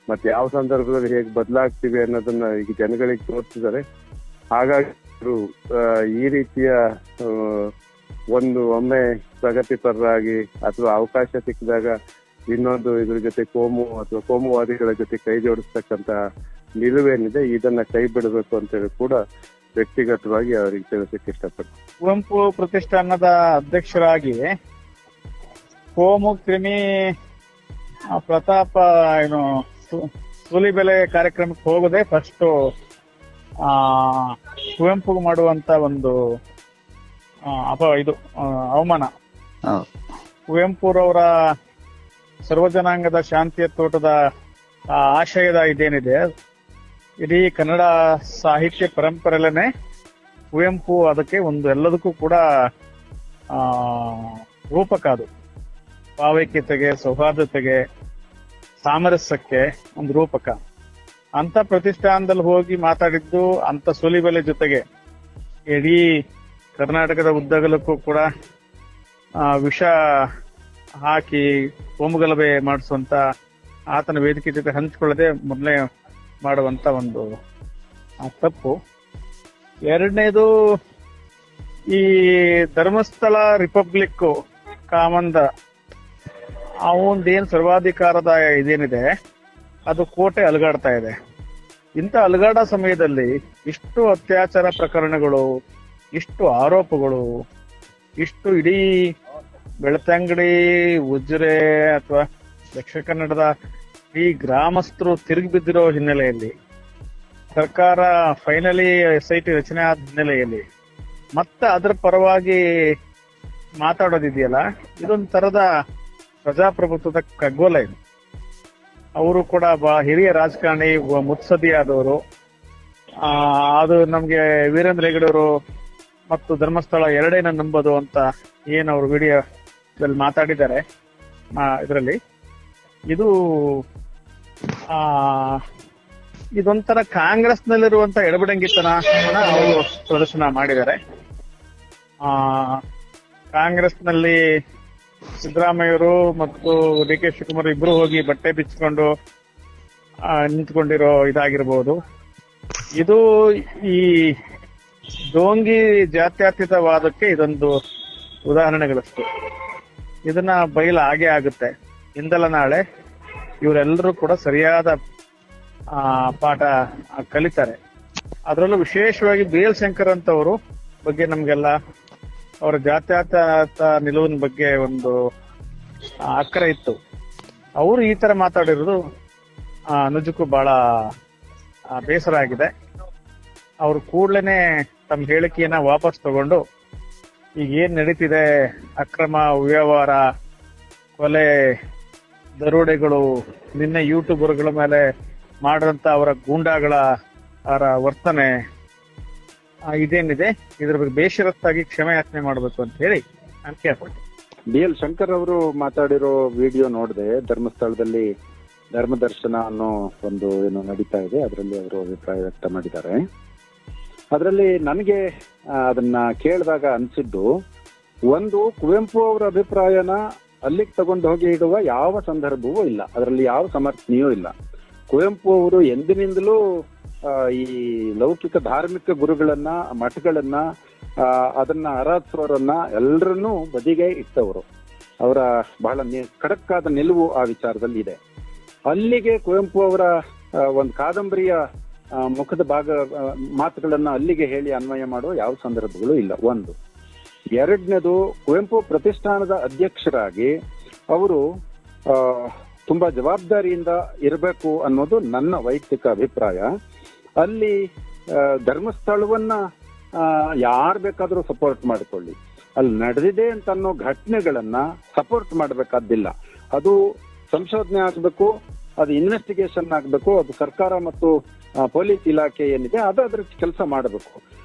ಮತ್ತೆ ಯಾವ ಸಂದರ್ಭದಲ್ಲಿ ಹೇಗೆ ಬದಲಾಗ್ತೀವಿ ಅನ್ನೋದನ್ನ ಈಗ ಜನಗಳಿಗೆ ತೋರಿಸಿದ್ದಾರೆ. ಹಾಗಾಗಿ ಈ ರೀತಿಯ ಒಮ್ಮೆ ಪ್ರಗತಿಪರರಾಗಿ ಅಥವಾ ಅವಕಾಶ ಸಿಕ್ಕಿದಾಗ ಇನ್ನೊಂದು ಇದ್ರ ಜೊತೆ ಕೋಮು ಅಥವಾ ಕೋಮುವಾದಿಗಳ ಜೊತೆ ಕೈ ಜೋಡಿಸ್ತಕ್ಕಂತ ನಿಲುವೇನಿದೆ ಇದನ್ನ ಕೈ ಬಿಡಬೇಕು ಅಂತೇಳಿ ಕೂಡ ವ್ಯಕ್ತಿಗತವಾಗಿ ಅವರಿಗೆ ತಿಳಿಸಕ್ಕೆ ಇಷ್ಟಪಡ್ತೀನಿ. ಕುವೆಂಪು ಪ್ರತಿಷ್ಠಾನದ ಅಧ್ಯಕ್ಷರಾಗಿ ಕೋಮು ಕ್ರಿಮಿ ಪ್ರತಾಪ ಸೂಲಿಬೆಲೆ ಕಾರ್ಯಕ್ರಮಕ್ಕೆ ಹೋಗದೆ ಫಸ್ಟ್ ಕುವೆಂಪು ಮಾಡುವಂತ ಒಂದು ಅವಮಾನ. ಕುವೆಂಪುರವರ ಸರ್ವಜನಾಂಗದ ಶಾಂತಿಯ ತೋಟದ ಆಶಯದ ಇದೇನಿದೆ, ಇಡೀ ಕನ್ನಡ ಸಾಹಿತ್ಯ ಪರಂಪರೆಯಲ್ಲೇನೆ ಕುವೆಂಪು ಅದಕ್ಕೆ ಒಂದು ಎಲ್ಲದಕ್ಕೂ ಕೂಡ ರೂಪಕ. ಅದು ಭಾವೈಕ್ಯತೆಗೆ, ಸೌಹಾರ್ದತೆಗೆ, ಸಾಮರಸ್ಯಕ್ಕೆ ಒಂದು ರೂಪಕ. ಅಂತ ಪ್ರತಿಷ್ಠಾನದಲ್ಲಿ ಹೋಗಿ ಮಾತಾಡಿದ್ದು ಅಂತ ಸೂಲಿಬೆಲೆ ಜೊತೆಗೆ ಇಡೀ ಕರ್ನಾಟಕದ ಉದ್ದಗಲಕ್ಕೂ ಕೂಡ ವಿಷ ಹಾಕಿ ಕೋಮುಗಲಭೆ ಮಾಡಿಸುವಂತ ಆತನ ವೇದಿಕೆ ಜೊತೆ ಹಂಚಿಕೊಳ್ಳದೆ ಮೊದಲೇ ಮಾಡುವಂತ ಒಂದು ತಪ್ಪು. ಎರಡನೇದು, ಈ ಧರ್ಮಸ್ಥಳ ರಿಪಬ್ಲಿಕ್ ಕಾಮಂದ ಅವಂದೇನ್ ಸರ್ವಾಧಿಕಾರದ ಇದೇನಿದೆ ಅದು ಕೋಟೆ ಅಲುಗಾಡ್ತಾ ಇದೆ. ಇಂಥ ಅಲುಗಾಡ ಸಮಯದಲ್ಲಿ ಇಷ್ಟು ಅತ್ಯಾಚಾರ ಪ್ರಕರಣಗಳು, ಇಷ್ಟು ಆರೋಪಗಳು, ಇಷ್ಟು ಇಡೀ ಬೆಳ್ತಂಗಡಿ, ಉಜಿರೆ ಅಥವಾ ದಕ್ಷಿಣ ಕನ್ನಡದ ಈ ಗ್ರಾಮಸ್ಥರು ತಿರುಗಿ ಬಿದ್ದಿರೋ ಹಿನ್ನೆಲೆಯಲ್ಲಿ, ಸರ್ಕಾರ ಫೈನಲಿ SIT ರಚನೆ ಆದ ಹಿನ್ನೆಲೆಯಲ್ಲಿ ಮತ್ತೆ ಅದರ ಪರವಾಗಿ ಮಾತಾಡೋದಿದೆಯಲ್ಲ, ಇದೊಂದು ತರದ ಪ್ರಜಾಪ್ರಭುತ್ವದ ಕಗ್ಗೋಲ ಇದು. ಅವರು ಕೂಡ ಹಿರಿಯ ರಾಜಕಾರಣಿ, ಮುತ್ಸದಿಯಾದವರು. ಅದು ನಮ್ಗೆ ವೀರೇಂದ್ರ ಹೆಗಡೆಯವರು ಮತ್ತು ಧರ್ಮಸ್ಥಳ ಎರಡೇನ ನಂಬೋದು ಅಂತ ಏನ್ ಅವರು ವಿಡಿಯೋದಲ್ಲಿ ಮಾತಾಡಿದ್ದಾರೆ ಇದರಲ್ಲಿ, ಇದೊಂಥರ ಕಾಂಗ್ರೆಸ್ನಲ್ಲಿರುವಂತ ಎಡಬಿಡಂಗಿತನ ಅವರು ಪ್ರದರ್ಶನ ಮಾಡಿದ್ದಾರೆ. ಕಾಂಗ್ರೆಸ್ನಲ್ಲಿ ಸಿದ್ದರಾಮಯ್ಯವರು ಮತ್ತು DK ಶಿವಕುಮಾರ್ ಇಬ್ರು ಹೋಗಿ ಬಟ್ಟೆ ಬಿಚ್ಚಿಕೊಂಡು ನಿಂತ್ಕೊಂಡಿರೋ ಇದಾಗಿರ್ಬೋದು. ಇದು ಈ ಡೋಂಗಿ ಜಾತ್ಯತೀತವಾದಕ್ಕೆ ಇದೊಂದು ಉದಾಹರಣೆಗಳಷ್ಟು. ಇದನ್ನ ಬಯಲು ಹಾಗೆ ಆಗುತ್ತೆ. ಇಂದಲ್ಲ ನಾಳೆ ಇವರೆಲ್ಲರೂ ಕೂಡ ಸರಿಯಾದ ಪಾಠ ಕಲಿತಾರೆ. ಅದರಲ್ಲೂ ವಿಶೇಷವಾಗಿ BL ಶಂಕರ್ ಅಂತವರು ಬಗ್ಗೆ ನಮ್ಗೆಲ್ಲ ಅವರ ಜಾತ್ಯತೀತ ನಿಲುವಿನ ಬಗ್ಗೆ ಒಂದು ಅಕ್ಕರೆ ಇತ್ತು. ಅವರು ಈ ತರ ಮಾತಾಡಿರೋದು ನಿಜಕ್ಕೂ ಬಹಳ ಬೇಸರ ಆಗಿದೆ. ಅವರು ಕೂಡ್ಲೇನೆ ತಮ್ಮ ಹೇಳಿಕೆಯನ್ನ ವಾಪಸ್ ತಗೊಂಡು ಈಗ ಏನ್ ನಡೀತಿದೆ, ಅಕ್ರಮ ವ್ಯವಹಾರ, ಕೊಲೆ, ದರೋಡೆಗಳು, ನಿನ್ನೆ ಯೂಟ್ಯೂಬರ್ಗಳ ಮೇಲೆ ಮಾಡಿದಂತ ಅವರ ಗೂಂಡಾಗಳ ವರ್ತನೆ ಇದೇನಿದೆ ಇದ್ರ ಬಗ್ಗೆ ಬೇಷರತ್ತಾಗಿ ಕ್ಷಮೆ ಯಾಚನೆ ಮಾಡಬೇಕು ಅಂತ ಹೇಳಿ ನಾನು ಕೇಳ್ಕೊಂಡೆ. BL ಶಂಕರ್ ಅವರು ಮಾತಾಡಿರೋ ವಿಡಿಯೋ ನೋಡಿದೆ. ಧರ್ಮಸ್ಥಳದಲ್ಲಿ ಧರ್ಮದರ್ಶನ ಅನ್ನೋ ಒಂದು ಏನು ನಡೀತಾ ಇದೆ, ಅದರಲ್ಲಿ ಅವರು ಅಭಿಪ್ರಾಯ ವ್ಯಕ್ತ ಮಾಡಿದ್ದಾರೆ. ಅದರಲ್ಲಿ ನನಗೆ ಅದನ್ನ ಕೇಳಿದಾಗ ಅನ್ಸಿದ್ದು, ಒಂದು, ಕುವೆಂಪು ಅವರ ಅಭಿಪ್ರಾಯನ ಅಲ್ಲಿಗೆ ತಗೊಂಡು ಹೋಗಿ ಇಡುವ ಯಾವ ಸಂದರ್ಭವೂ ಇಲ್ಲ, ಅದರಲ್ಲಿ ಯಾವ ಸಮರ್ಥನೆಯೂ ಇಲ್ಲ. ಕುವೆಂಪು ಅವರು ಎಂದಿನಿಂದಲೂ ಈ ಲೌಕಿಕ ಧಾರ್ಮಿಕ ಗುರುಗಳನ್ನ, ಮಠಗಳನ್ನ, ಅದನ್ನ ಆರಾಧಿಸೋರನ್ನ ಎಲ್ಲರನ್ನೂ ಬದಿಗೆ ಇಟ್ಟವರು. ಅವರ ಬಹಳ ಖಡಕ್ಕಾದ ನಿಲುವು ಆ ವಿಚಾರದಲ್ಲಿ ಇದೆ. ಅಲ್ಲಿಗೆ ಕುವೆಂಪು ಅವರ ಒಂದು ಕಾದಂಬರಿಯ ಮುಖದ ಮಾತುಗಳನ್ನ ಅಲ್ಲಿಗೆ ಹೇಳಿ ಅನ್ವಯ ಮಾಡುವ ಯಾವ ಸಂದರ್ಭಗಳು ಇಲ್ಲ. ಒಂದು. ಎರಡನೇದು, ಕುವೆಂಪು ಪ್ರತಿಷ್ಠಾನದ ಅಧ್ಯಕ್ಷರಾಗಿ ಅವರು ತುಂಬಾ ಜವಾಬ್ದಾರಿಯಿಂದ ಇರಬೇಕು ಅನ್ನೋದು ನನ್ನ ವೈಯಕ್ತಿಕ ಅಭಿಪ್ರಾಯ. ಅಲ್ಲಿ ಧರ್ಮಸ್ಥಳವನ್ನ ಯಾರು ಬೇಕಾದ್ರೂ ಸಪೋರ್ಟ್ ಮಾಡಿಕೊಳ್ಳಿ, ಅಲ್ಲಿ ನಡೆದಿದೆ ಅಂತ ಅನ್ನೋ ಘಟನೆಗಳನ್ನ ಸಪೋರ್ಟ್ ಮಾಡಬೇಕಾದಿಲ್ಲ. ಅದು ಸಂಶೋಧನೆ ಆಗ್ಬೇಕು, ಅದು ಇನ್ವೆಸ್ಟಿಗೇಷನ್ ಆಗ್ಬೇಕು, ಅದು ಸರ್ಕಾರ ಮತ್ತು ಪೊಲೀಸ್ ಇಲಾಖೆ ಏನಿದೆ ಅದು ಅದ್ರ ಕೆಲಸ ಮಾಡಬೇಕು.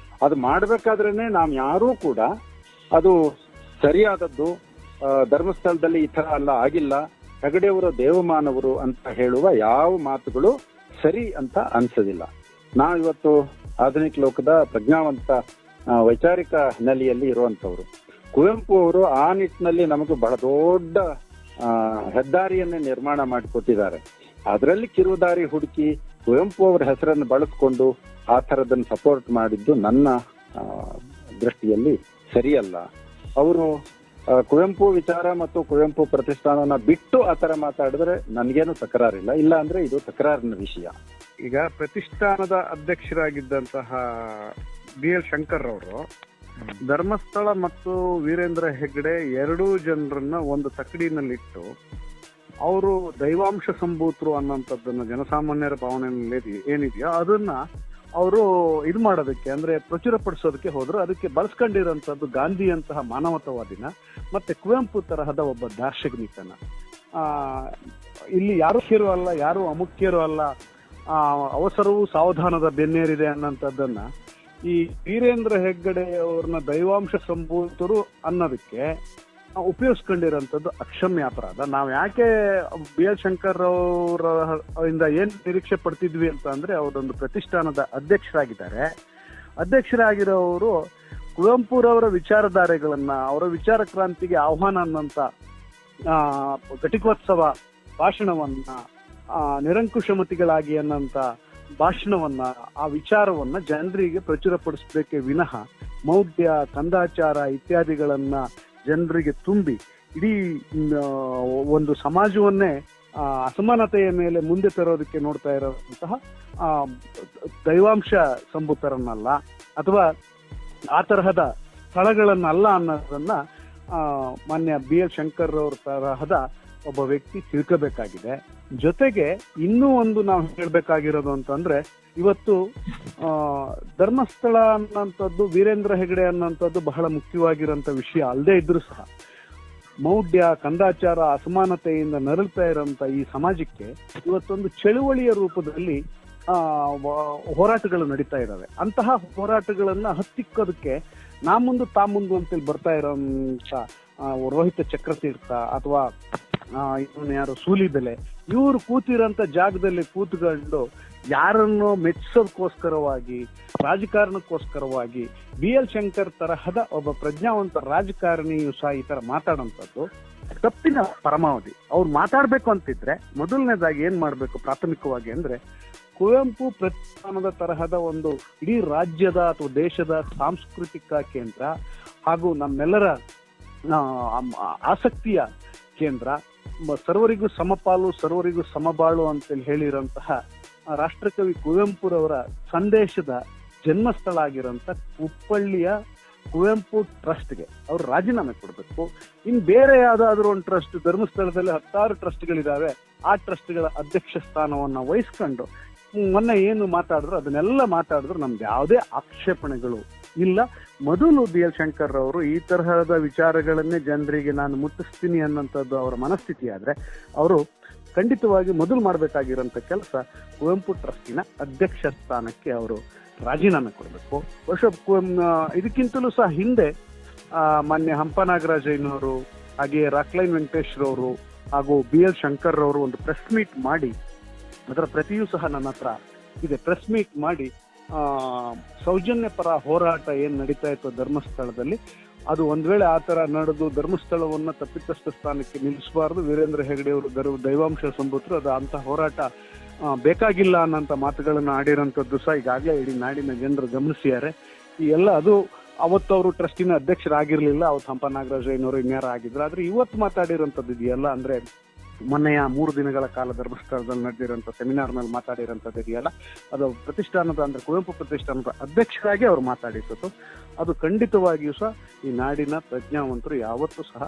ಅದು ಮಾಡ್ಬೇಕಾದ್ರೇನೆ ನಾವು ಯಾರೂ ಕೂಡ ಅದು ಸರಿಯಾದದ್ದು, ಧರ್ಮಸ್ಥಳದಲ್ಲಿ ಈ ತರ ಎಲ್ಲ ಆಗಿಲ್ಲ, ಹೆಗಡೆಯವರು ದೇವಮಾನವರು ಅಂತ ಹೇಳುವ ಯಾವ ಮಾತುಗಳು ಸರಿ ಅಂತ ಅನ್ಸೋದಿಲ್ಲ. ನಾವಿವತ್ತು ಆಧುನಿಕ ಲೋಕದ ಪ್ರಜ್ಞಾವಂತ ವೈಚಾರಿಕ ನೆಲೆಯಲ್ಲಿ ಇರುವಂತವ್ರು. ಕುವೆಂಪು ಅವರು ಆ ನಿಟ್ಟಿನಲ್ಲಿ ನಮಗೆ ಬಹಳ ದೊಡ್ಡ ಹೆದ್ದಾರಿಯನ್ನೇ ನಿರ್ಮಾಣ ಮಾಡಿಕೊಟ್ಟಿದ್ದಾರೆ. ಅದರಲ್ಲಿ ಕಿರುದಾರಿ ಹುಡುಕಿ ಕುವೆಂಪು ಅವರ ಹೆಸರನ್ನು ಬಳಸ್ಕೊಂಡು ಆ ಥರದನ್ನು ಸಪೋರ್ಟ್ ಮಾಡಿದ್ದು ನನ್ನ ದೃಷ್ಟಿಯಲ್ಲಿ ಸರಿಯಲ್ಲ. ಅವರು ಕುವೆಂಪು ವಿಚಾರ ಮತ್ತು ಕುವೆಂಪು ಪ್ರತಿಷ್ಠಾನವನ್ನ ಬಿಟ್ಟು ಆ ತರ ಮಾತಾಡಿದ್ರೆ ನನಗೇನು ತಕರಾರಿಲ್ಲ, ಇಲ್ಲ ಅಂದ್ರೆ ಇದು ತಕರಾರಿನ ವಿಷಯ. ಈಗ ಪ್ರತಿಷ್ಠಾನದ ಅಧ್ಯಕ್ಷರಾಗಿದ್ದಂತಹ BL ಶಂಕರ್ ಅವರು ಧರ್ಮಸ್ಥಳ ಮತ್ತು ವೀರೇಂದ್ರ ಹೆಗ್ಗಡೆ ಎರಡೂ ಜನರನ್ನ ಒಂದು ತಕಡಿನಲ್ಲಿಟ್ಟು ಅವರು ದೈವಾಂಶ ಸಂಭೂತರು ಅನ್ನೋಂಥದ್ದನ್ನ ಜನಸಾಮಾನ್ಯರ ಭಾವನೆಯಲ್ಲಿ ಏನಿದೆಯೋ ಅದನ್ನ ಅವರು ಇದು ಮಾಡೋದಕ್ಕೆ ಅಂದ್ರೆ ಪ್ರಚುರಪಡಿಸೋದಕ್ಕೆ ಹೋದ್ರು. ಅದಕ್ಕೆ ಬಳಸ್ಕೊಂಡಿರೋಂಥದ್ದು ಗಾಂಧಿಯಂತಹ ಮಾನವತಾವಾದಿನ ಮತ್ತೆ ಕುವೆಂಪು ತರಹದ ಒಬ್ಬ ದಾರ್ಶನಿಕನ. ಇಲ್ಲಿ ಯಾರು ಮುಖ್ಯರು ಅಲ್ಲ, ಯಾರು ಅಮುಖ್ಯರು ಅಲ್ಲ, ಅವಸರವು ಸಾವಧಾನದ ಬೆನ್ನೇರಿದೆ ಅನ್ನೋಂಥದ್ದನ್ನ ಈ ವೀರೇಂದ್ರ ಹೆಗ್ಗಡೆ ಅವ್ರನ್ನ ದೈವಾಂಶ ಸಂಭೂತರು ಅನ್ನೋದಕ್ಕೆ ಉಪಯೋಗಿಸ್ಕೊಂಡಿರೋಂಥದ್ದು ಅಕ್ಷಮ್ಯ ಅಪರಾಧ. ನಾವು ಯಾಕೆ BL ಶಂಕರ್ ಅವರಿಂದ ಏನ್ ನಿರೀಕ್ಷೆ ಪಡ್ತಿದ್ವಿ ಅಂತ ಅಂದ್ರೆ ಅವರೊಂದು ಪ್ರತಿಷ್ಠಾನದ ಅಧ್ಯಕ್ಷರಾಗಿದ್ದಾರೆ. ಅಧ್ಯಕ್ಷರಾಗಿರೋರು ಕುವೆಂಪುರವರ ವಿಚಾರಧಾರೆಗಳನ್ನ, ಅವರ ವಿಚಾರ ಕ್ರಾಂತಿಗೆ ಆಹ್ವಾನ ಅನ್ನೋಂಥ ಘಟಿಕೋತ್ಸವ ಭಾಷಣವನ್ನ, ನಿರಂಕುಶಮತಿಗಳಾಗಿ ಅನ್ನೋಂಥ ಭಾಷಣವನ್ನ, ಆ ವಿಚಾರವನ್ನ ಜನರಿಗೆ ಪ್ರಚುರಪಡಿಸ್ಬೇಕೇ ವಿನಃ ಮೌಢ್ಯ, ಕಂದಾಚಾರ ಇತ್ಯಾದಿಗಳನ್ನ ಜನರಿಗೆ ತುಂಬಿ ಇಡೀ ಒಂದು ಸಮಾಜವನ್ನೇ ಅಸಮಾನತೆಯ ಮೇಲೆ ಮುಂದೆ ತರೋದಕ್ಕೆ ನೋಡ್ತಾ ಇರುವಂತಹ ದೈವಾಂಶ ಸಂಭೂತರನ್ನಲ್ಲ ಅಥವಾ ಆ ತರಹದ ಸ್ಥಳಗಳನ್ನಲ್ಲ ಅನ್ನೋದನ್ನ ಮಾನ್ಯ BL ಶಂಕರ್ ಅವ್ರ ತರಹದ ಒಬ್ಬ ವ್ಯಕ್ತಿ ತಿಳ್ಕೋಬೇಕಾಗಿದೆ. ಜೊತೆಗೆ ಇನ್ನೂ ಒಂದು ನಾವು ಹೇಳ್ಬೇಕಾಗಿರೋದು ಅಂತಂದ್ರೆ ಇವತ್ತು ಧರ್ಮಸ್ಥಳ ಅನ್ನೋಂಥದ್ದು, ವೀರೇಂದ್ರ ಹೆಗ್ಗಡೆ ಅನ್ನೋಂಥದ್ದು ಬಹಳ ಮುಖ್ಯವಾಗಿರೋಂಥ ವಿಷಯ ಅಲ್ಲದೆ ಇದ್ರೂ ಸಹ ಮೌಢ್ಯ, ಕಂದಾಚಾರ, ಅಸಮಾನತೆಯಿಂದ ನರಳ್ತಾ ಇರೋಂಥ ಈ ಸಮಾಜಕ್ಕೆ ಇವತ್ತೊಂದು ಚಳುವಳಿಯ ರೂಪದಲ್ಲಿ ಹೋರಾಟಗಳು ನಡೀತಾ ಇದ್ದಾವೆ. ಅಂತಹ ಹೋರಾಟಗಳನ್ನ ಹತ್ತಿಕ್ಕೋದಕ್ಕೆ ನಾ ಮುಂದು ತಾ ಮುಂದು ಅಂತೇಳಿ ಬರ್ತಾ ಇರೋಂಥ ರೋಹಿತ ಚಕ್ರತೀರ್ಥ ಅಥವಾ ಇವನು ಯಾರು ಸೂಲಿಬೆಲೆ, ಇವರು ಕೂತಿರೋಂಥ ಜಾಗದಲ್ಲಿ ಕೂತ್ಕೊಂಡು ಯಾರನ್ನು ಮೆಚ್ಚಿಸೋದಕ್ಕೋಸ್ಕರವಾಗಿ, ರಾಜಕಾರಣಕ್ಕೋಸ್ಕರವಾಗಿ BL ಶಂಕರ್ ತರಹದ ಒಬ್ಬ ಪ್ರಜ್ಞಾವಂತ ರಾಜಕಾರಣಿಯು ಸಹ ಈ ತರ ಮಾತಾಡೋಂಥದ್ದು ತಪ್ಪಿನ ಪರಮಾವಧಿ. ಅವ್ರು ಮಾತಾಡ್ಬೇಕು ಅಂತಿದ್ರೆ ಮೊದಲನೇದಾಗಿ ಏನ್ ಮಾಡ್ಬೇಕು ಪ್ರಾಥಮಿಕವಾಗಿ ಅಂದ್ರೆ ಕುವೆಂಪು ಪ್ರತಿಷ್ಠಾನದ ತರಹದ ಒಂದು ಇಡೀ ರಾಜ್ಯದ ಅಥವಾ ದೇಶದ ಸಾಂಸ್ಕೃತಿಕ ಕೇಂದ್ರ ಹಾಗೂ ನಮ್ಮೆಲ್ಲರ ಆಸಕ್ತಿಯ ಕೇಂದ್ರ, ಸರ್ವರಿಗೂ ಸಮಪಾಲು ಸರ್ವರಿಗೂ ಸಮಬಾಳು ಅಂತೇಳಿ ಹೇಳಿರೋಂತಹ ರಾಷ್ಟ್ರಕವಿ ಕುವೆಂಪುರವರ ಸಂದೇಶದ ಜನ್ಮಸ್ಥಳ ಆಗಿರೋಂಥ ಕುಪ್ಪಳ್ಳಿಯ ಕುವೆಂಪು ಟ್ರಸ್ಟ್ಗೆ ಅವ್ರು ರಾಜೀನಾಮೆ ಕೊಡಬೇಕು. ಇನ್ ಬೇರೆ ಯಾವ್ದಾದ್ರು ಒಂದು ಟ್ರಸ್ಟ್, ಧರ್ಮಸ್ಥಳದಲ್ಲಿ 10 ಟ್ರಸ್ಟ್ಗಳಿದಾವೆ, ಆ ಟ್ರಸ್ಟ್ಗಳ ಅಧ್ಯಕ್ಷ ಸ್ಥಾನವನ್ನ ವಹಿಸ್ಕೊಂಡು ಮೊನ್ನೆ ಏನು ಮಾತಾಡಿದ್ರು ಅದನ್ನೆಲ್ಲ ಮಾತಾಡಿದ್ರು ನಮ್ದು ಯಾವುದೇ ಆಕ್ಷೇಪಣೆಗಳು ಇಲ್ಲ. ಮೊದಲು BL ಶಂಕರ್ ಅವರು ಈ ತರಹದ ವಿಚಾರಗಳನ್ನೇ ಜನರಿಗೆ ನಾನು ಮುಟ್ಟಿಸ್ತೀನಿ ಅನ್ನೋಂಥದ್ದು ಅವರ ಮನಸ್ಥಿತಿ ಆದ್ರೆ ಅವರು ಖಂಡಿತವಾಗಿ ಮೊದಲು ಮಾಡಬೇಕಾಗಿರೋಂಥ ಕೆಲಸ ಕುವೆಂಪು ಟ್ರಸ್ಟಿನ ಅಧ್ಯಕ್ಷ ಸ್ಥಾನಕ್ಕೆ ಅವರು ರಾಜೀನಾಮೆ ಕೊಡಬೇಕು. ಇದಕ್ಕಿಂತಲೂ ಸಹ ಹಿಂದೆ ಮಾನ್ಯ ಹಂಪನಾಗರಾಜಯ್ಯನವರು, ಹಾಗೆ ರಾಕ್ಲೈನ್ ವೆಂಕಟೇಶ್ರವರು ಹಾಗೂ BL ಶಂಕರ್ ಅವರು ಒಂದು ಪ್ರೆಸ್ ಮೀಟ್ ಮಾಡಿ, ಅದರ ಪ್ರತಿಯೂ ಸಹ ನನ್ನ ಹತ್ರ ಇದೆ, ಪ್ರೆಸ್ ಮೀಟ್ ಮಾಡಿ ಸೌಜನ್ಯ ಪರ ಹೋರಾಟ ಏನ್ ನಡೀತಾ ಇತ್ತು ಧರ್ಮಸ್ಥಳದಲ್ಲಿ, ಅದು ಒಂದ್ ವೇಳೆ ಆ ತರ ನಡೆದು ಧರ್ಮಸ್ಥಳವನ್ನ ತಪ್ಪಿತಸ್ಥ ಸ್ಥಾನಕ್ಕೆ ನಿಲ್ಲಿಸಬಾರದು, ವೀರೇಂದ್ರ ಹೆಗ್ಗಡೆ ಅವರು ದೈವಾಂಶ ಸಂಭೂತರು, ಅದು ಅಂತ ಹೋರಾಟ ಬೇಕಾಗಿಲ್ಲ ಅನ್ನೋಂಥ ಮಾತುಗಳನ್ನು ಆಡಿರೋಂಥದ್ದು ಸಹ ಈಗಾಗಲೇ ಇಡೀ ನಾಡಿನ ಜನರು ಗಮನಿಸಿದ್ದಾರೆ. ಈ ಎಲ್ಲ ಅದು ಅವತ್ತು ಅವರು ಟ್ರಸ್ಟಿನ ಅಧ್ಯಕ್ಷರಾಗಿರ್ಲಿಲ್ಲ, ಅವತ್ತು ಹಂಪ ನಾಗರಾಜ್ ಅವರು ಇನ್ಯಾರ ಆಗಿದ್ರು. ಆದ್ರೆ ಇವತ್ತು ಮಾತಾಡಿರೋಂಥದ್ದು ಇದೆಯಲ್ಲ, ಅಂದ್ರೆ ಮೊನ್ನೆಯ 3 ದಿನಗಳ ಕಾಲ ಧರ್ಮಸ್ಥಳದಲ್ಲಿ ನಡೆದಿರೋಂಥ ಸೆಮಿನಾರ್ನಲ್ಲಿ ಮಾತಾಡಿರೋಂಥದ್ದು ಇದೆಯಲ್ಲ, ಅದು ಪ್ರತಿಷ್ಠಾನದ ಅಂದ್ರೆ ಕುವೆಂಪು ಪ್ರತಿಷ್ಠಾನದ ಅಧ್ಯಕ್ಷರಾಗಿ ಅವರು ಮಾತಾಡಿದ್ದು. ಅದು ಖಂಡಿತವಾಗಿಯೂ ಸಹ ಈ ನಾಡಿನ ಪ್ರಜ್ಞಾವಂತರು ಯಾವತ್ತೂ ಸಹ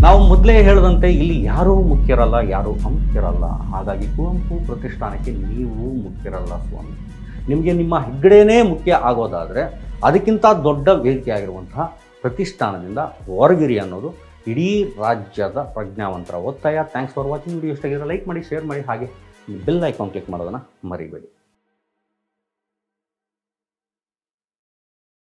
ನಾವು ಮೊದಲೇ ಹೇಳಿದಂತೆ ಇಲ್ಲಿ ಯಾರೂ ಮುಖ್ಯರಲ್ಲ, ಯಾರೂ ಅಮುಖ್ಯರಲ್ಲ. ಹಾಗಾಗಿ ಕುವೆಂಪು ಪ್ರತಿಷ್ಠಾನಕ್ಕೆ ನೀವು ಮುಖ್ಯರಲ್ಲ ಸ್ವಾಮಿ. ನಿಮಗೆ ನಿಮ್ಮ ಹೆಗ್ಗಡೆನೇ ಮುಖ್ಯ ಆಗೋದಾದರೆ ಅದಕ್ಕಿಂತ ದೊಡ್ಡ ವೇದಿಕೆ ಆಗಿರುವಂತಹ ಪ್ರತಿಷ್ಠಾನದಿಂದ ಹೊರಗಿರಿ ಅನ್ನೋದು ಇಡೀ ರಾಜ್ಯದ ಪ್ರಜ್ಞಾವಂತರ ಒತ್ತಾಯ. Thanks for watching video. ಇಷ್ಟ ಆಗಿದ್ರೆ ಲೈಕ್ ಮಾಡಿ, ಶೇರ್ ಮಾಡಿ, ಹಾಗೆ ಬೆಲ್ ಐಕಾನ್ ಕ್ಲಿಕ್ ಮಾಡೋದನ್ನು ಮರಿಬೇಡಿ.